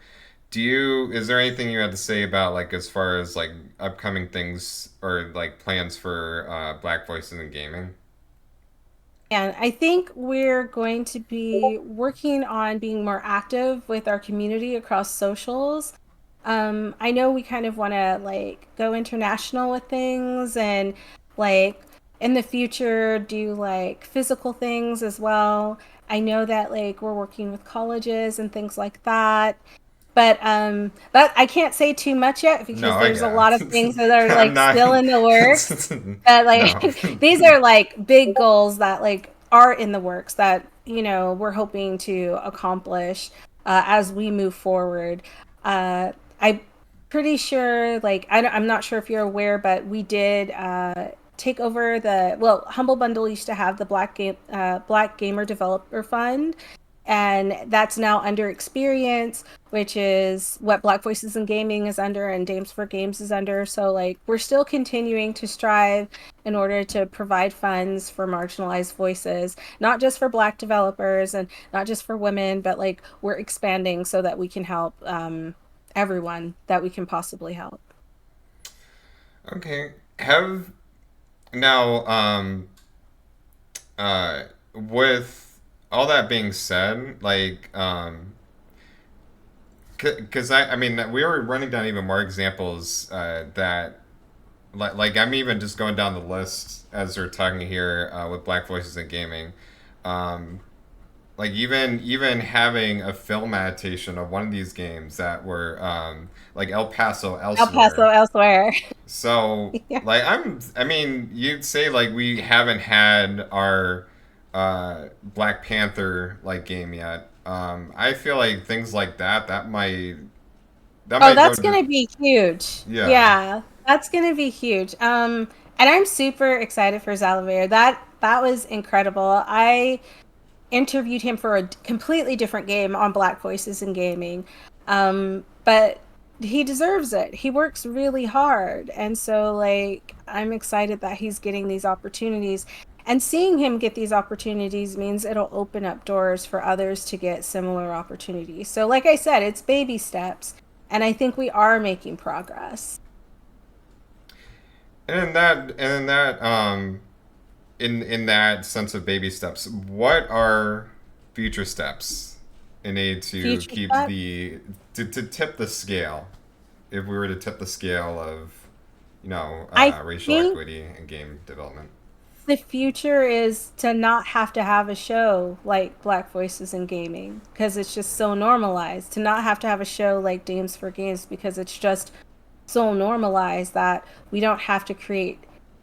Is there anything you had to say about, like, as far as like upcoming things or like plans for Black Voices in gaming? And I think we're going to be working on being more active with our community across socials. I know we kind of want to like go international with things, and like in the future do like physical things as well. I know that like we're working with colleges and things like that. But I can't say too much yet No, because I there's a get lot of it. things that are I'm like not. still in the works. That No. like these are like big goals that like are in the works that we're hoping to accomplish as we move forward. I'm pretty sure like I'm not sure if you're aware, but we did take over the well Humble Bundle used to have the Black Gamer Developer Fund, and that's now under Experience, which is what Black Voices in Gaming is under and Dames for Games is under. So like we're still continuing to strive in order to provide funds for marginalized voices, not just for Black developers and not just for women, but like we're expanding so that we can help everyone that we can possibly help. Okay. Have now with all that being said, like because I mean we were running down even more examples that like I'm even just going down the list as we're talking here with Black Voices in Gaming. Um, like even having a film adaptation of one of these games that were like El Paso El Paso Elsewhere. elsewhere. So, Yeah. like, I mean, you'd say like we haven't had our Black Panther like game yet. I feel like things like that Oh, might go that's to gonna be huge. yeah. Yeah, that's gonna be huge. And I'm super excited for Zalavir. That was incredible. I interviewed him for a completely different game on Black Voices in Gaming. But he deserves it. He works really hard. And so like I'm excited that he's getting these opportunities. And seeing him get these opportunities means it'll open up doors for others to get similar opportunities. So like I said, it's baby steps. And I think we are making progress. In that sense of baby steps, what are future steps in aid to Future keep steps. to tip the scale? If we were to tip the scale of, I racial think equity in game development. the future is to not have a show like Black Voices in Gaming because it's just so normalized. To not have a show like Dames for Games because it's just so normalized that we don't have to create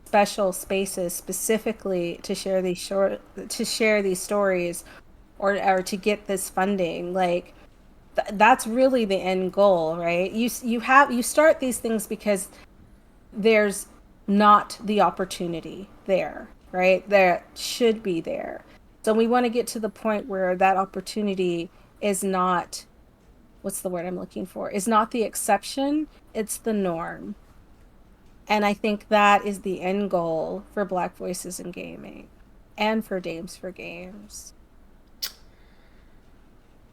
special spaces specifically to share these stories or to get this funding. Like that's really the end goal, right? You start these things because there's not the opportunity there, right? There should be there. So we want to get to the point where that opportunity is not, what's the word I'm looking for? Is not the exception, it's the norm. And I think that is the end goal for Black Voices in Gaming and for Dames for Games.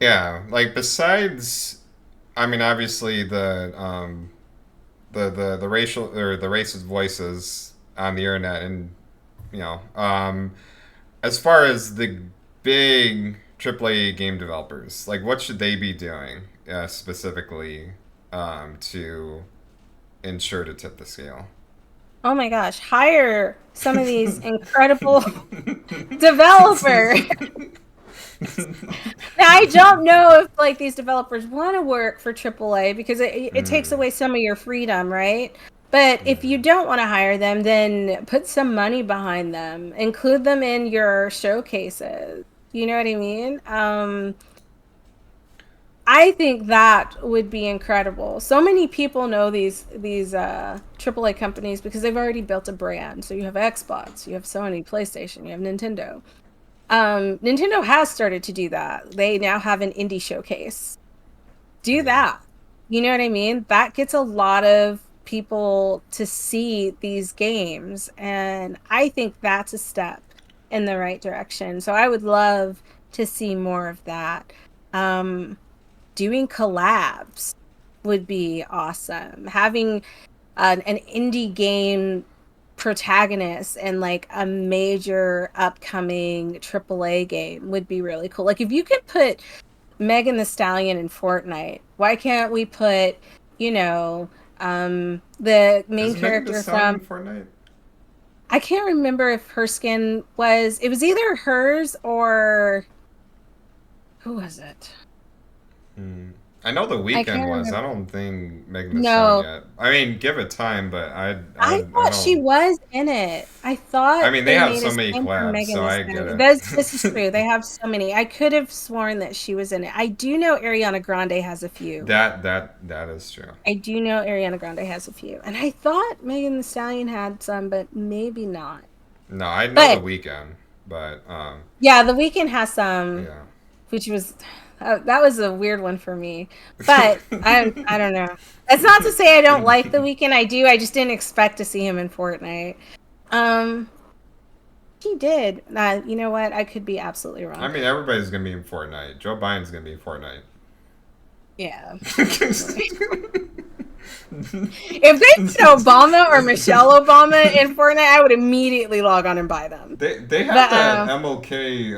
Yeah, like besides, I mean, obviously the racial or the racist voices on the internet, and as far as the big AAA game developers, like what should they be doing specifically to ensure to tip the scale? Oh my gosh, hire some of these incredible developers. Now, I don't know if like these developers want to work for AAA because it takes Mm, away some of your freedom, right? But if you mm. don't want to hire them, then put some money behind them. Include them in your showcases. You know what I mean? I think that would be incredible. So many people know these AAA companies because they've already built a brand. So you have Xbox, you have Sony, PlayStation, you have Nintendo. Nintendo has started to do that. They now have an indie showcase. Do Yeah. that. You know what I mean? That gets a lot of people to see these games. And I think that's a step in the right direction. So I would love to see more of that. Um, Doing collabs would be awesome. Having an indie game protagonist in like a major upcoming AAA game would be really cool. Like if you could put Megan the Stallion in Fortnite, why can't we put, you know, the main Is Megan Thee character Stallion in from, Fortnite? I can't remember if her skin was, it was either hers or who was it? Mm. I know the I weekend can't was. I remember. don't think Megan Thee Stallion No, yet. I mean, give it time, but I I thought she don't. was in it. I I thought mean, they they have made so a many skin for collabs, Megan so Thee I get Stallion. it. This is true. They have so many. I could have sworn that she was in it. I do know Ariana Grande has a few. That is true. I do know Ariana Grande has a few. And I thought Megan Thee Stallion had some, but maybe not. No, I know the But weekend, but yeah, The Weeknd has some, yeah. which was that was a weird one for me. But I don't know. That's not to say I don't like The Weeknd. I do. I just didn't expect to see him in Fortnite. Um, he did. You know what? I could be absolutely I wrong. mean, everybody's gonna be in Fortnite. Joe Biden's gonna be in Fortnite. Yeah, definitely. If they put Obama or Michelle Obama in Fortnite, I would immediately log on and buy them. They have But that MLK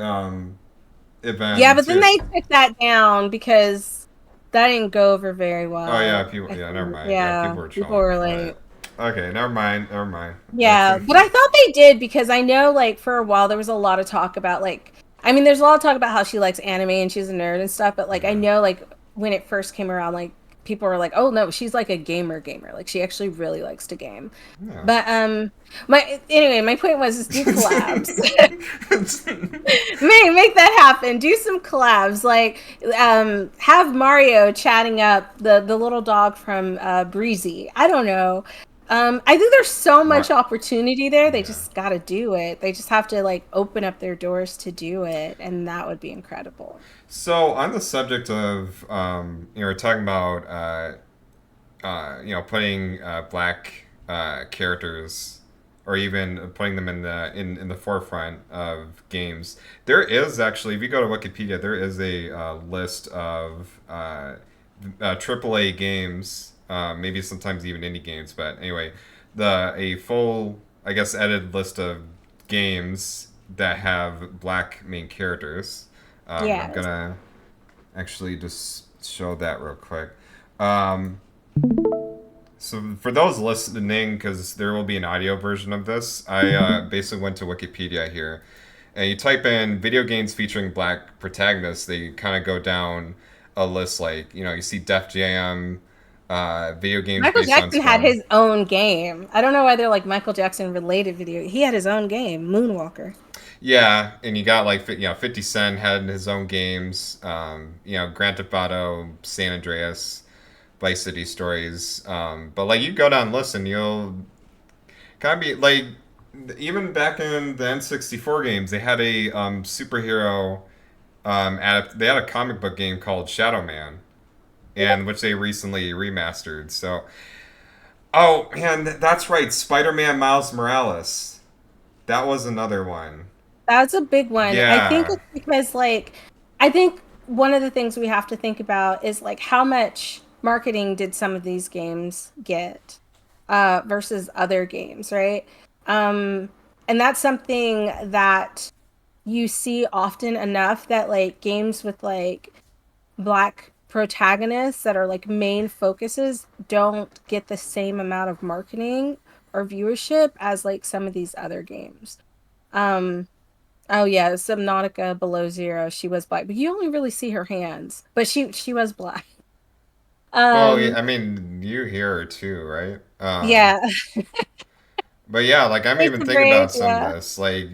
yeah, event but then too. they took that down because that didn't go over very Oh yeah, well. people. I Yeah, never think, mind. Yeah, yeah, people were people trolling. were But like, okay, never mind. Never mind. That's yeah, but I thought they did because I know, like, for a while there was a lot of talk about, like, I mean, there's a lot of talk about how she likes anime and she's a nerd and stuff, but like, I yeah. know, like, when it first came around, like, people are like, "Oh no, she's like a gamer. Like she actually really likes to game." Yeah. But my anyway, my point was just do collabs. Make that happen. Do some collabs. Like have Mario chatting up the little dog from Breezy. I don't know. I think there's so much Mar- opportunity there. They yeah. just got to do it. They just have to like open up their doors to do it, and that would be incredible. So on the subject of we're talking about putting black characters or even putting them in the forefront of games. There is actually, if you go to Wikipedia, there is a list of AAA games, maybe sometimes even indie games. But anyway, the a full, I guess, edited list of games that have black main characters. I'm Yes. gonna actually just show that real quick. Um, so for those listening, because there will be an audio version of this, I basically went to Wikipedia here, and you type in video games featuring black protagonists. They kind of go down a list like you see Def Jam, video games Michael based on Jackson had Spawn. his own game. I don't know why they're like Michael Jackson related video. He had his own game, Moonwalker. Yeah, and you got like 50 Cent had his own games. Grand Theft Auto, San Andreas, Vice City Stories. But like you go down and listen, you'll kind of be like even back in the N64 games, they had a superhero they had a comic book game called Shadow Man, and which they recently remastered. So, oh man, that's right, Spider-Man Miles Morales. That was another one. That's a big one. I think Yeah, it's because like I think one of the things we have to think about is like how much marketing did some of these games get versus other games, right? Um and that's something that you see often enough that like games with like black protagonists that are like main focuses don't get the same amount of marketing or viewership as like some of these other games. Um Oh yeah, Subnautica Below Zero. She was black, but you only really see her hands. But she was black. well, yeah, Um, I mean, you hear her too, right? yeah, But yeah, like I'm it's even thinking great. about some of Yeah, this. Like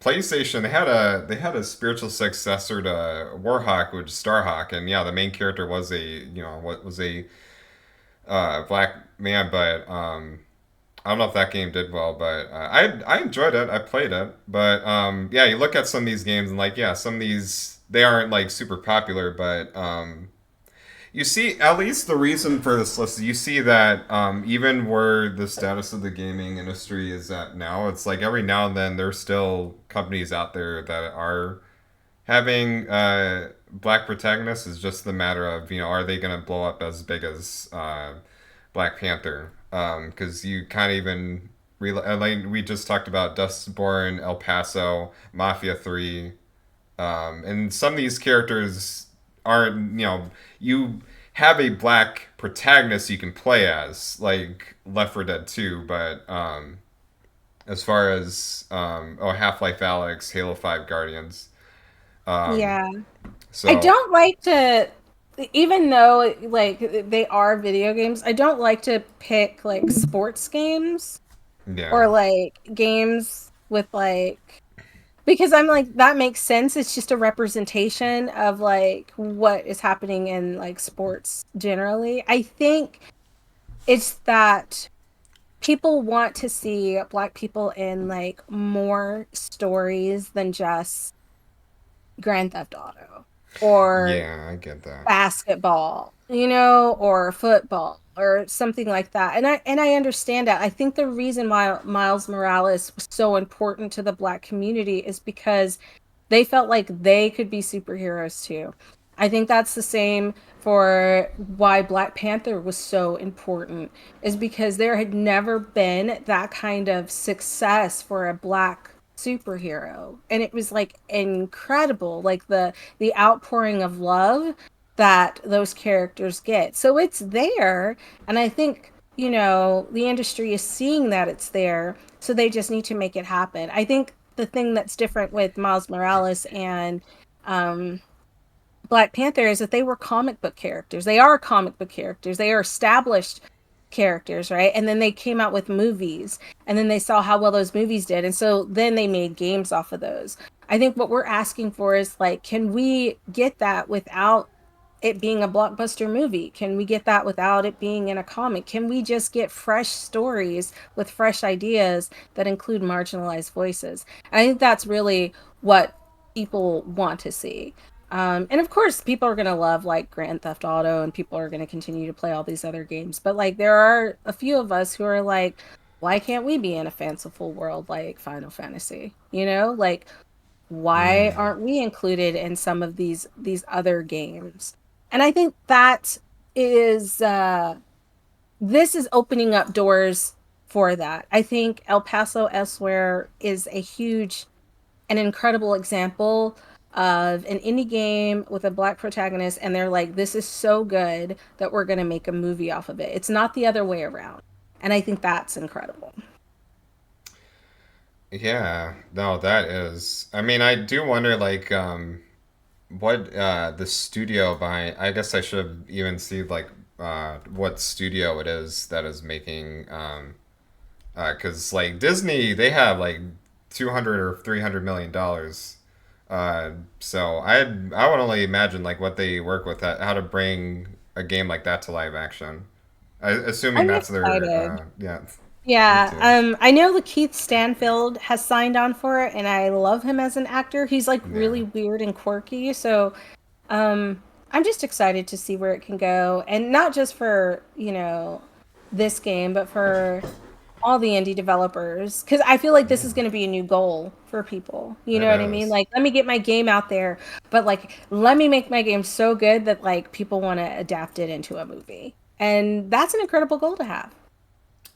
PlayStation, they had a spiritual successor to Warhawk, which is Starhawk, and yeah, the main character was a black man, but I don't know if that game did well, but I enjoyed it. I played it, but yeah, you look at some of these games and like yeah, some of these they aren't like super popular, but you see, at least the reason for this list, you see that even where the status of the gaming industry is at now, it's like every now and then there's still companies out there that are having black protagonists. Is just the matter of are they going to blow up as big as Black Panther? Because you can't even like we just talked about Dustborn, El Paso, Mafia 3, and some of these characters aren't, you have a black protagonist you can play as, like Left 4 Dead 2, but as far as, Half Life Alyx, Halo 5 Guardians. Um, yeah. I so, don't like to, even though like they are video games. I don't like to pick like sports games yeah. or like games with like because I'm like that makes sense. It's just a representation of like what is happening in like sports generally. I think it's that people want to see black people in like more stories than just Grand Theft Auto or Yeah, I get that. basketball, or football or something like that. And I understand that. I think the reason why Miles Morales was so important to the black community is because they felt like they could be superheroes too. I think that's the same for why Black Panther was so important, is because there had never been that kind of success for a black superhero. And it was like incredible, like the outpouring of love that those characters get. So it's there, and I think the industry is seeing that it's there, so they just need to make it happen. I think the thing that's different with Miles Morales and um, Black Panther is that they were comic book characters. They are comic book characters. They are established characters, right? And then they came out with movies, and then they saw how well those movies did. And so then they made games off of those. I think what we're asking for is like, can we get that without it being a blockbuster movie? Can we get that without it being in a comic? Can we just get fresh stories with fresh ideas that include marginalized voices? I think that's really what people want to see. And of course, people are going to love like Grand Theft Auto and people are going to continue to play all these other games. But like, there are a few of us who are like, why can't we be in a fanciful world like Final Fantasy? You know, like, why Mm. aren't we included in some of these other games? And I think that is this is opening up doors for that. I think El Paso Elsewhere is a huge an incredible example of an indie game with a black protagonist, and they're like, this is so good that we're going to make a movie off of it. It's not the other way around. And I think that's incredible. Yeah, no, that is. I mean, I do wonder, like, what the studio behind. I guess I should even see like what studio it is that is making. Because like Disney, they have like 200 or $300 million. So I would only imagine like what they work with, how to bring a game like that to live action. Assuming I'm that's their excited. yeah. Me Yeah, too. I know Lakeith Stanfield has signed on for it, and I love him as an actor. He's like Yeah. really weird and quirky, so I'm just excited to see where it can go, and not just for, you know, this game, but for all the indie developers, because I feel like this is going to be a new goal for people. You It know what I mean? is. Like, let me get my game out there, but like, let me make my game so good that like people want to adapt it into a movie, and that's an incredible goal to have.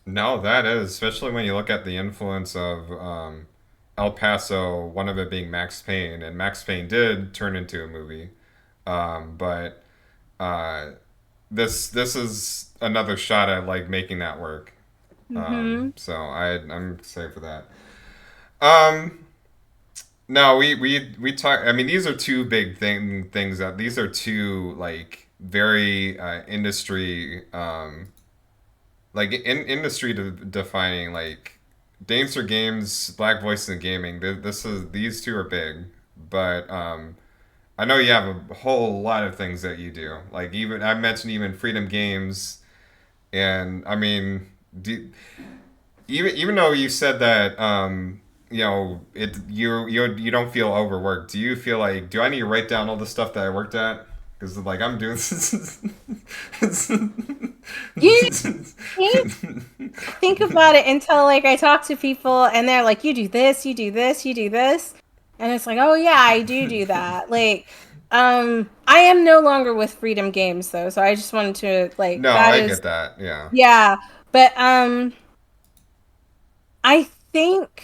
No, that is, especially when you look at the influence of El Paso, one of it being Max Payne, and Max Payne did turn into a movie. But uh, this is another shot at like making that work. Hmm. So I'm excited for that. Um, no, we talk. I mean, these are two big things that these are two like very industry like industry defining like games for games, black voices in gaming. This is these two are big, but I know you have a whole lot of things that you do. Like even I mentioned even Freedom Games, and I mean, even though you said that you know it you don't feel overworked. Do you feel like do I need to write down all the stuff that I worked at? Because like I'm doing You can't think about it until like I talk to people and they're like, you do this, you do this, you do this. And it's like, oh yeah, I do that. Like, I am no longer with Freedom Games though, so I just wanted to like No, that I is get that. Yeah. yeah. But I think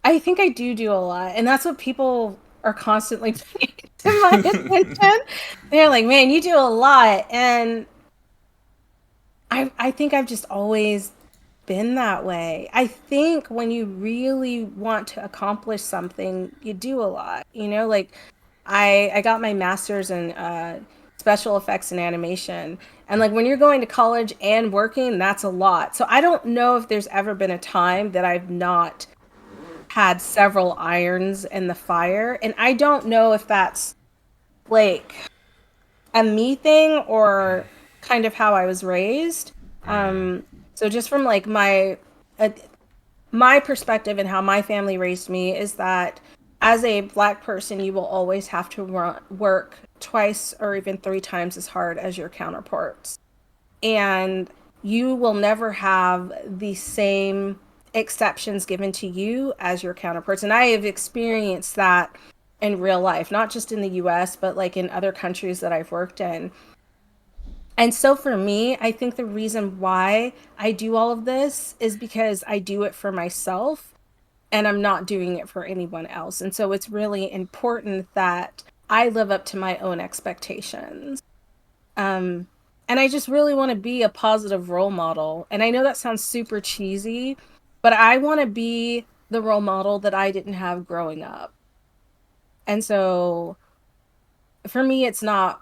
I think I do a lot, and that's what people are constantly paying to my attention. They're like, man, you do a lot, and I think I've just always been that way. I think when you really want to accomplish something, you do a lot. You know, like I got my master's in special effects and animation. And like when you're going to college and working, that's a lot. So I don't know if there's ever been a time that I've not had several irons in the fire. And I don't know if that's like a me thing or kind of how I was raised. So just from like uh, my perspective and how my family raised me is that as a black person, you will always have to work twice or even three times as hard as your counterparts, and you will never have the same exceptions given to you as your counterparts. And I have experienced that in real life, not just in the US, but like in other countries that I've worked in. And so for me, I think the reason why I do all of this is because I do it for myself and I'm not doing it for anyone else. And so it's really important that I live up to my own expectations. Um, and I just really want to be a positive role model. And I know that sounds super cheesy, but I want to be the role model that I didn't have growing up. And so for me, it's not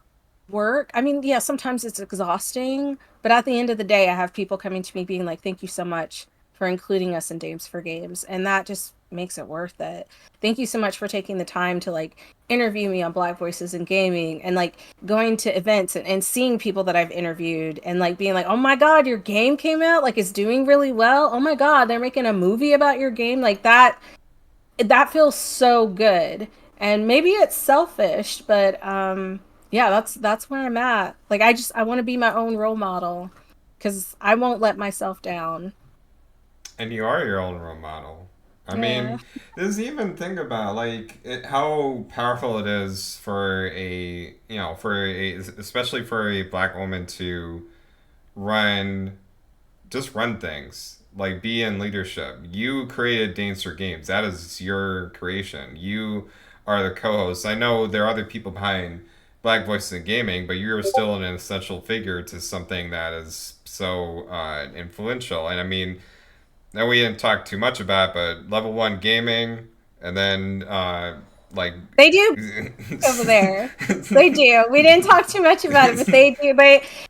work. I mean, yeah, sometimes it's exhausting, but at the end of the day, I have people coming to me being like, "Thank you so much for including us in Dames for Games," and that just makes it worth it. Thank you so much for taking the time to like interview me on Black Voices in Gaming and like going to events and seeing people that I've interviewed and like being like, "Oh my God, your game came out, like it's doing really well. Oh my God, they're making a movie about your game." Like that feels so good. And maybe it's selfish, but yeah, that's where I'm at. Like I want to be my own role model cuz I won't let myself down. And you are your own role model. I Yeah. mean, just even think about how powerful it is for especially for a black woman to run just run things, like be in leadership. You created Dancer Games. That is your creation. You are the co-host. I know there are other people behind Black Voices in Gaming, but you're still an essential figure to something that is so influential. And I mean, now we didn't talk too much about it, but level one gaming, and then like They do over there. They do. We didn't talk too much about it, but they do.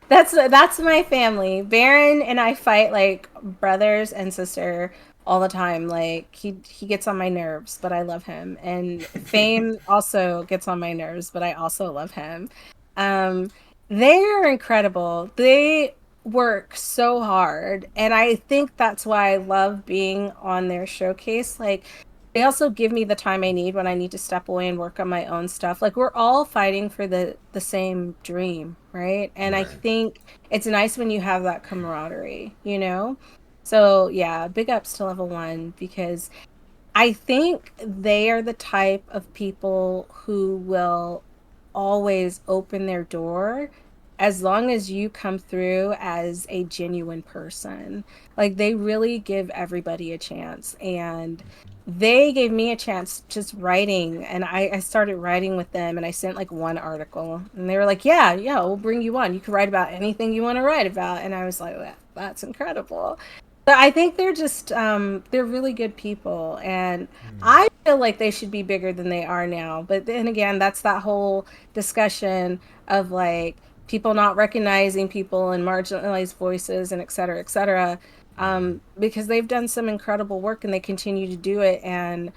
That's my family. Baron and I fight like brothers and sister all the time. Like he gets on my nerves, but I love him. And Fame also gets on my nerves, but I also love him. Um, they are incredible. They work so hard, and I think that's why I love being on their showcase. Like they also give me the time I need when I need to step away and work on my own stuff. Like we're all fighting for the same dream, right? And I right. think it's nice when you have that camaraderie, you know? So, yeah, big ups to level 1 because I think they are the type of people who will always open their door as long as you come through as a genuine person. Like they really give everybody a chance. And they gave me a chance just writing. And I started writing with them and I sent like one article. And they were like, yeah, yeah, we'll bring you on. You can write about anything you want to write about. And I was like, that's incredible. But I think they're just they're really good people and I feel like they should be bigger than they are now. But then again, that's that whole discussion of like people not recognizing people and marginalized voices and et cetera, et cetera. Because they've done some incredible work and they continue to do it and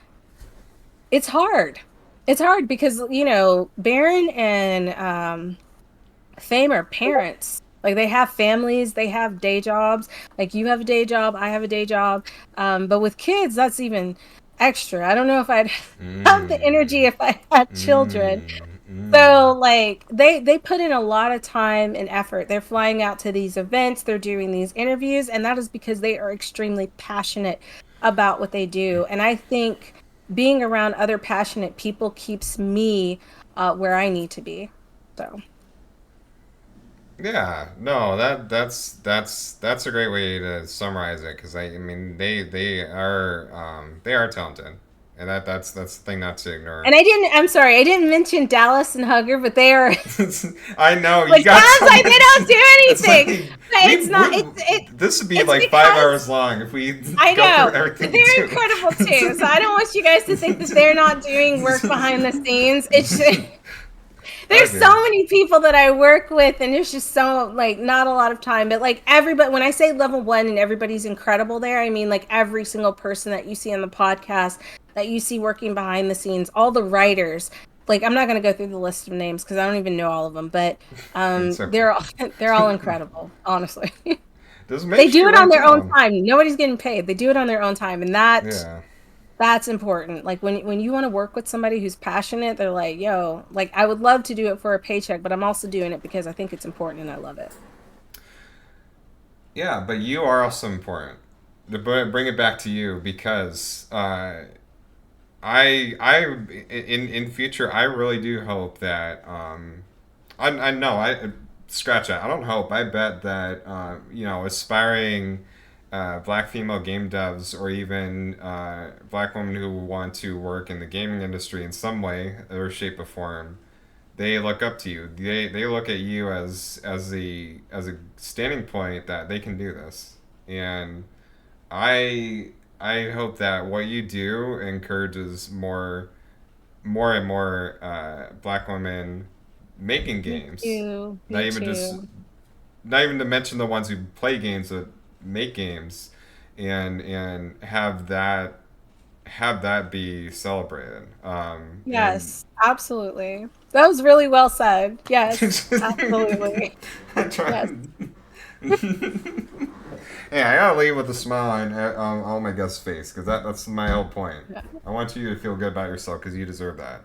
it's hard. It's hard because, you know, Baron and Fame are parents. Like they have families, they have day jobs. Like you have a day job, I have a day job. But with kids, that's even extra. I don't know if I'd have the energy Mm, if I had children. mm, mm. So like they put in a lot of time and effort. They're flying out to these events, they're doing these interviews, and that is because they are extremely passionate about what they do. And I think being around other passionate people keeps me where I need to be. So. Yeah, no, that's a great way to summarize it because I mean they are talented, and that's the thing not to ignore. And I'm sorry, I didn't mention Dallas and Hugger, but they are I know you like got sounds so like they much. don't do It's anything. like But it's not this would be it's like five because hours long if we I go through know, but everything you they're do. incredible too. So I don't want you guys to think that they're not doing work behind the scenes. It's just, there's so Okay. many people that I work with, and there's just so like not a lot of time. But like everybody, when I say level 1 and everybody's incredible there, I mean like every single person that you see on the podcast, that you see working behind the scenes, all the writers. Like I'm not going to go through the list of names because I don't even know all of them, but It's okay. they're all incredible, honestly. Just They make do sure you it on write their own down. time. Nobody's getting paid. They do it on their own time, and Yeah. that's important. Like when you want to work with somebody who's passionate, they're like, "Yo, like I would love to do it for a paycheck, but I'm also doing it because I think it's important and I love it." Yeah, but you are also important. To bring it back to you because in future I really do hope that I know I scratch that. I don't hope. I bet that aspiring black female game devs or even black women who want to work in the gaming industry in some way or shape or form, they look up to you. They look at you as a standing point that they can do this. And I hope that what you do encourages more and more black women making Me games. too. Not Me even just, too. not even to mention the ones who play games but make games, and have that be celebrated. And Yes, absolutely. That was really well said. Yes, I absolutely. try. Yes. Yeah, I gotta leave with a smile on all my guests' face because that's my whole point. Yeah. I want you to feel good about yourself because you deserve that.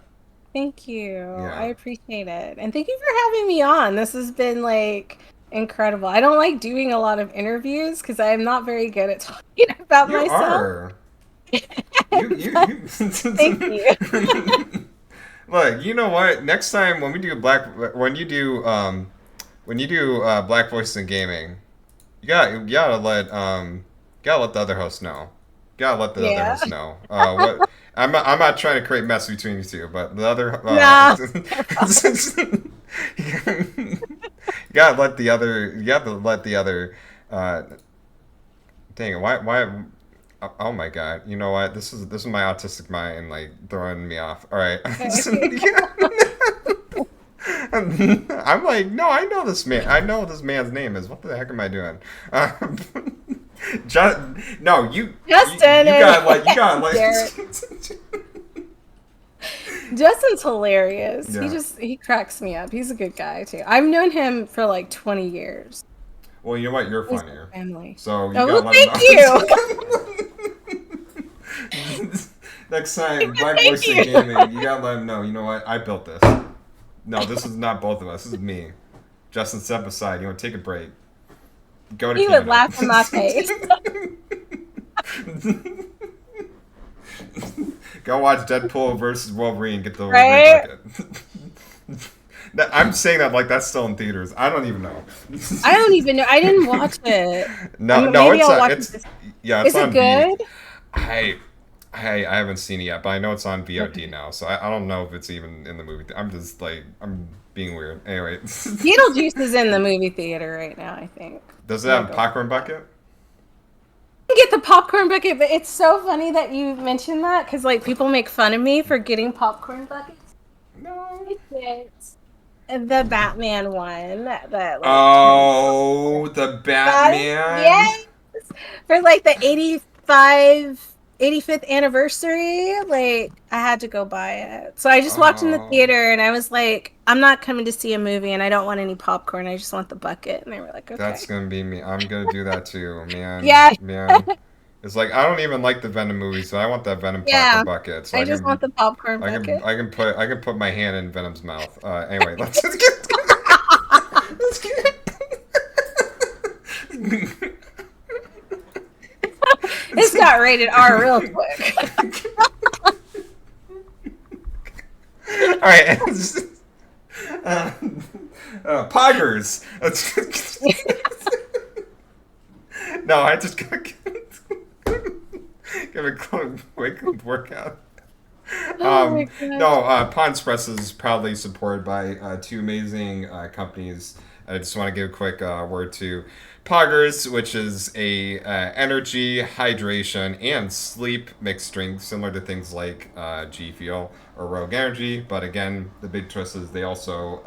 Thank you. I Yeah. appreciate it. And thank you for having me on. This has been like incredible. I don't like doing a lot of interviews because I am not very good at talking about You myself. are. You. Thank you. Look, you know what? Next time when you do black voices in gaming, you gotta let the other host know. You gotta let the other Yeah. host know. What I'm not trying to create mess between you two, but the other No. you gotta let the other uh, dang it, why oh my god, you know what, this is my autistic mind like throwing me off. All right. Okay. I'm like, no, I know this man. I know what this man's name is. What the heck am I doing? Um, no, Justin and you got like. Garrett. Justin's hilarious. Yeah. He cracks me up. He's a good guy too. I've known him for like 20 years. Well, you know what? You're He's my funnier. family. So you Oh, gotta well, let him thank you. know. Next time, Black Thank Voice in you. Gaming, you gotta let him know. You know what? I built this. No, this is not both of us. This is me. Justin, step aside. You want to take a break? Go to He would Canada. laugh in my face. Go watch Deadpool versus Wolverine. Get the Wolverine Right? bucket. I'm saying that like that's still in theaters. I don't even know. I don't even know. I didn't watch it. No, Maybe I'll watch it this. yeah, it's Is it on V. good? I I haven't seen it yet, but I know it's on VOD now, so I don't know if it's even in the movie. I'm just like I'm being weird. Anyway, Beetlejuice is in the movie theater right now, I think. does it I'm gonna have a go watch popcorn that. bucket? Get the popcorn bucket, but it's so funny that you mentioned that because like people make fun of me for getting popcorn buckets. No. I get the Batman one that like Tom Oh, the got it. Batman. Yes, for like the 85th anniversary. Like I had to go buy it, so I just walked in the Oh, theater and I was like, I'm not coming to see a movie and I don't want any popcorn. I just want the bucket, and they were like, that's okay, gonna be me. I'm gonna do that too, man. yeah, Man, it's like I don't even like the Venom movies, so I want that Venom popcorn yeah. bucket, so I just want the popcorn bucket. I can put my hand in Venom's mouth. Anyway, let's just get let's get. This got rated R real quick. All right. uh, Poggers. No, I just gotta give a quick workout. Oh my gosh. No, Pawn Express is proudly supported by two amazing companies. I just want to give a quick word to Poggers, which is a energy, hydration, and sleep mixed drink, similar to things like G Fuel or Rogue Energy. But again, the big twist is they also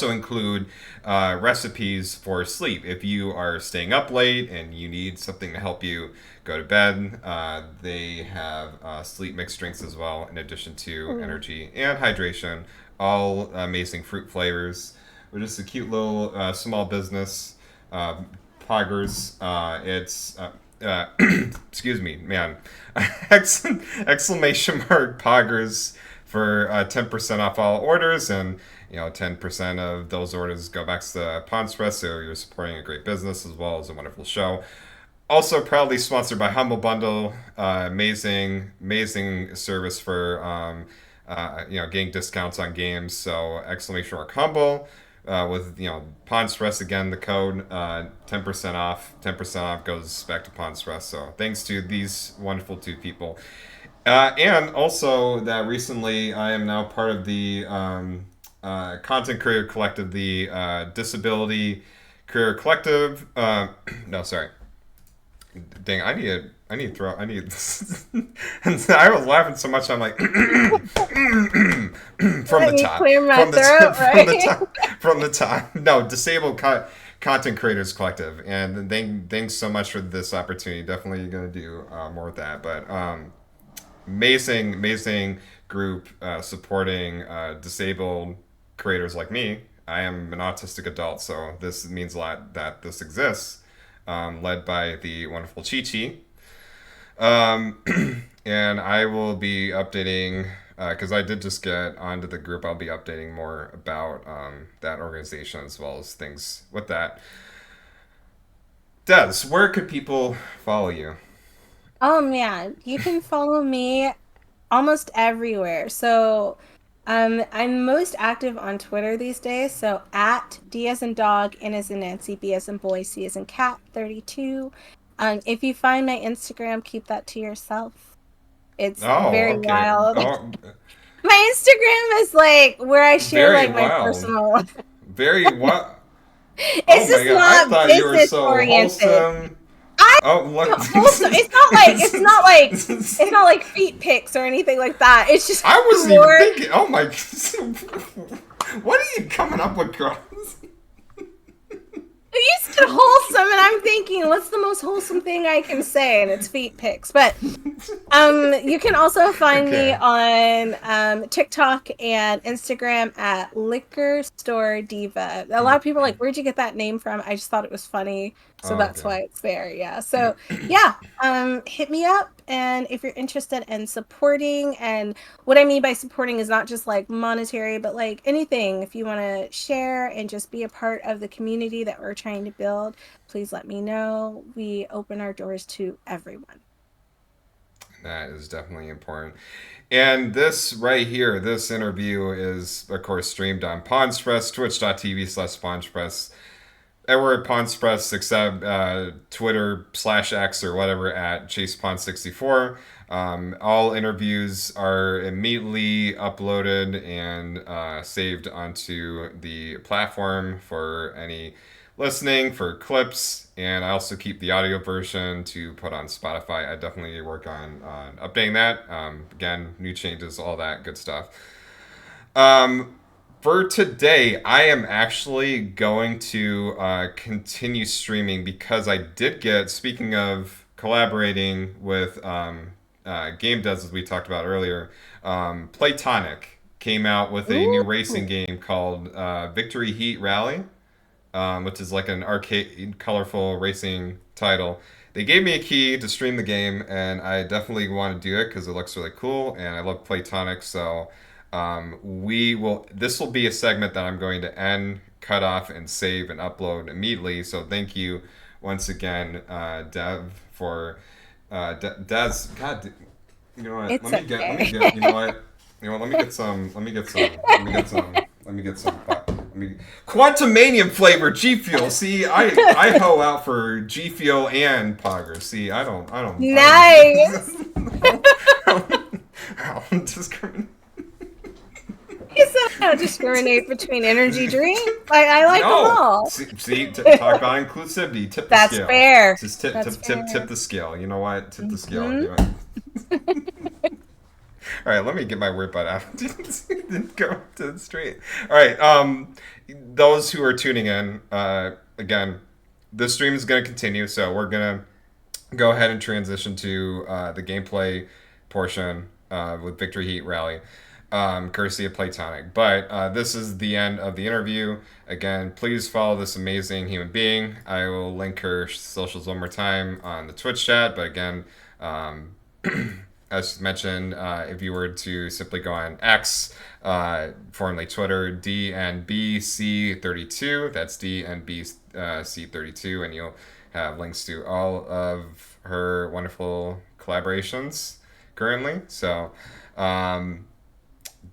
include recipes for sleep. If you are staying up late and you need something to help you go to bed, they have sleep mixed drinks as well, in addition to Mm. energy and hydration. All amazing fruit flavors. We're just a cute little small business. Uh, Poggers. It's excuse me, man. Exclamation mark Poggers for 10% off all orders, and 10% of those orders go back to Pawn Express, so you're supporting a great business as well as a wonderful show. Also proudly sponsored by Humble Bundle, amazing service for getting discounts on games. So exclamation mark Humble with Pawn Express, again, the code 10% off. 10% off goes back to Pawn Express. So thanks to these wonderful two people. And also that recently I am now part of the content creator collective, the Disability Career Collective. No, sorry. Dang, I need to I need throw. I need. And I was laughing so much. I'm like, from Let the me top, clear my throat, from the right? top, from the top. No, Content Creators Collective, and thanks so much for this opportunity. Definitely gonna do more with that. But amazing group supporting disabled creators like me. I am an autistic adult, so this means a lot that this exists. Led by the wonderful Chi Chi. Um, and I will be updating because I did just get onto the group. I'll be updating more about that organization as well as things with that. Des, where could people follow you? Yeah, you can follow me almost everywhere. So, I'm most active on Twitter these days. So at D as in dog, N as in Nancy, B as in boy, C as in cat, 32. If you find my Instagram, keep that to yourself. It's Oh, very okay. wild. Oh, My Instagram is like where I share very like my wild. personal. Very what? Oh It's my just god! I not thought you were business so oriented. wholesome. I'm Oh, look. wholesome. It's not like feet pics or anything like that. It's just I wasn't even more. thinking. Oh my! What are you coming up with, girls? You said wholesome, and I'm thinking, what's the most wholesome thing I can say? And it's feet pics. But you can also find me Okay. on TikTok and Instagram at Liquor Store Diva. A lot of people are like, where'd you get that name from? I just thought it was funny, so Oh, that's okay. why it's there. Yeah. So yeah, hit me up, and if you're interested in supporting, and what I mean by supporting is not just like monetary, but like anything. If you want to share and just be a part of the community that we're trying to build, please let me know. We open our doors to everyone. That is definitely important. And this right here, this interview is, of course, streamed on Pawnspress, twitch.tv/Pawnspress. Edward Pawnspress, except Twitter/X or whatever at ChasePawn64. All interviews are immediately uploaded and saved onto the platform for any listening, for clips, and I also keep the audio version to put on Spotify. I definitely work on updating that. Again, new changes, all that good stuff. Um, for today, I am actually going to continue streaming because I did get, speaking of collaborating with game devs, as we talked about earlier, Playtonic came out with a new racing Ooh. game called Victory Heat Rally, which is like an arcade, colorful racing title. They gave me a key to stream the game, and I definitely want to do it because it looks really cool, and I love Playtonic. So we will. This will be a segment that I'm going to end, cut off, and save and upload immediately. So thank you once again, Dev, for Des. God, you know what? It's Let me okay. get. You know what? You know what? Let me get some. Let me get some. Let me get some. Let me get some. Let me. Quantumanium flavor G Fuel. See, I hoe out for G Fuel and Pogger. See, I Nice. I don't discriminate. You said I don't discriminate between energy drinks. I like them No. all. See, talk about inclusivity. Tip the That's scale. fair. Just That's tip fair. the scale. You know what? Tip the scale. Hmm. You know. All right, let me get my weird butt out. Didn't go to the street. All right, those who are tuning in, again, the stream is going to continue, so we're going to go ahead and transition to the gameplay portion with Victory Heat Rally, courtesy of Playtonic. But this is the end of the interview. Again, please follow this amazing human being. I will link her socials one more time on the Twitch chat, but again, um, as mentioned, if you were to simply go on X, formerly Twitter, DNBC32, that's DNBC32, and you'll have links to all of her wonderful collaborations currently. So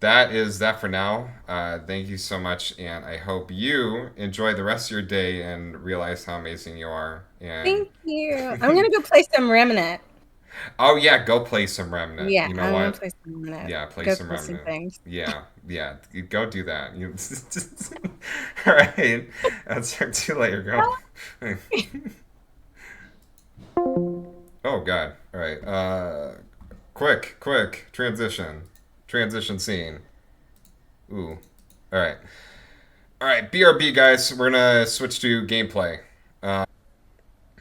that is that for now. Thank you so much, and I hope you enjoy the rest of your day and realize how amazing you are. And Thank you. I'm gonna go play some Remnant. oh yeah, go play some Remnant. Yeah, You know I'm gonna what? play some Remnant. Yeah, play Go some through some Remnant. things. Yeah, yeah, you go do that. You all right? I'll talk to you later. Go. Oh God! All right. Quick transition scene. Ooh. All right. All right. BRB guys. We're gonna switch to gameplay.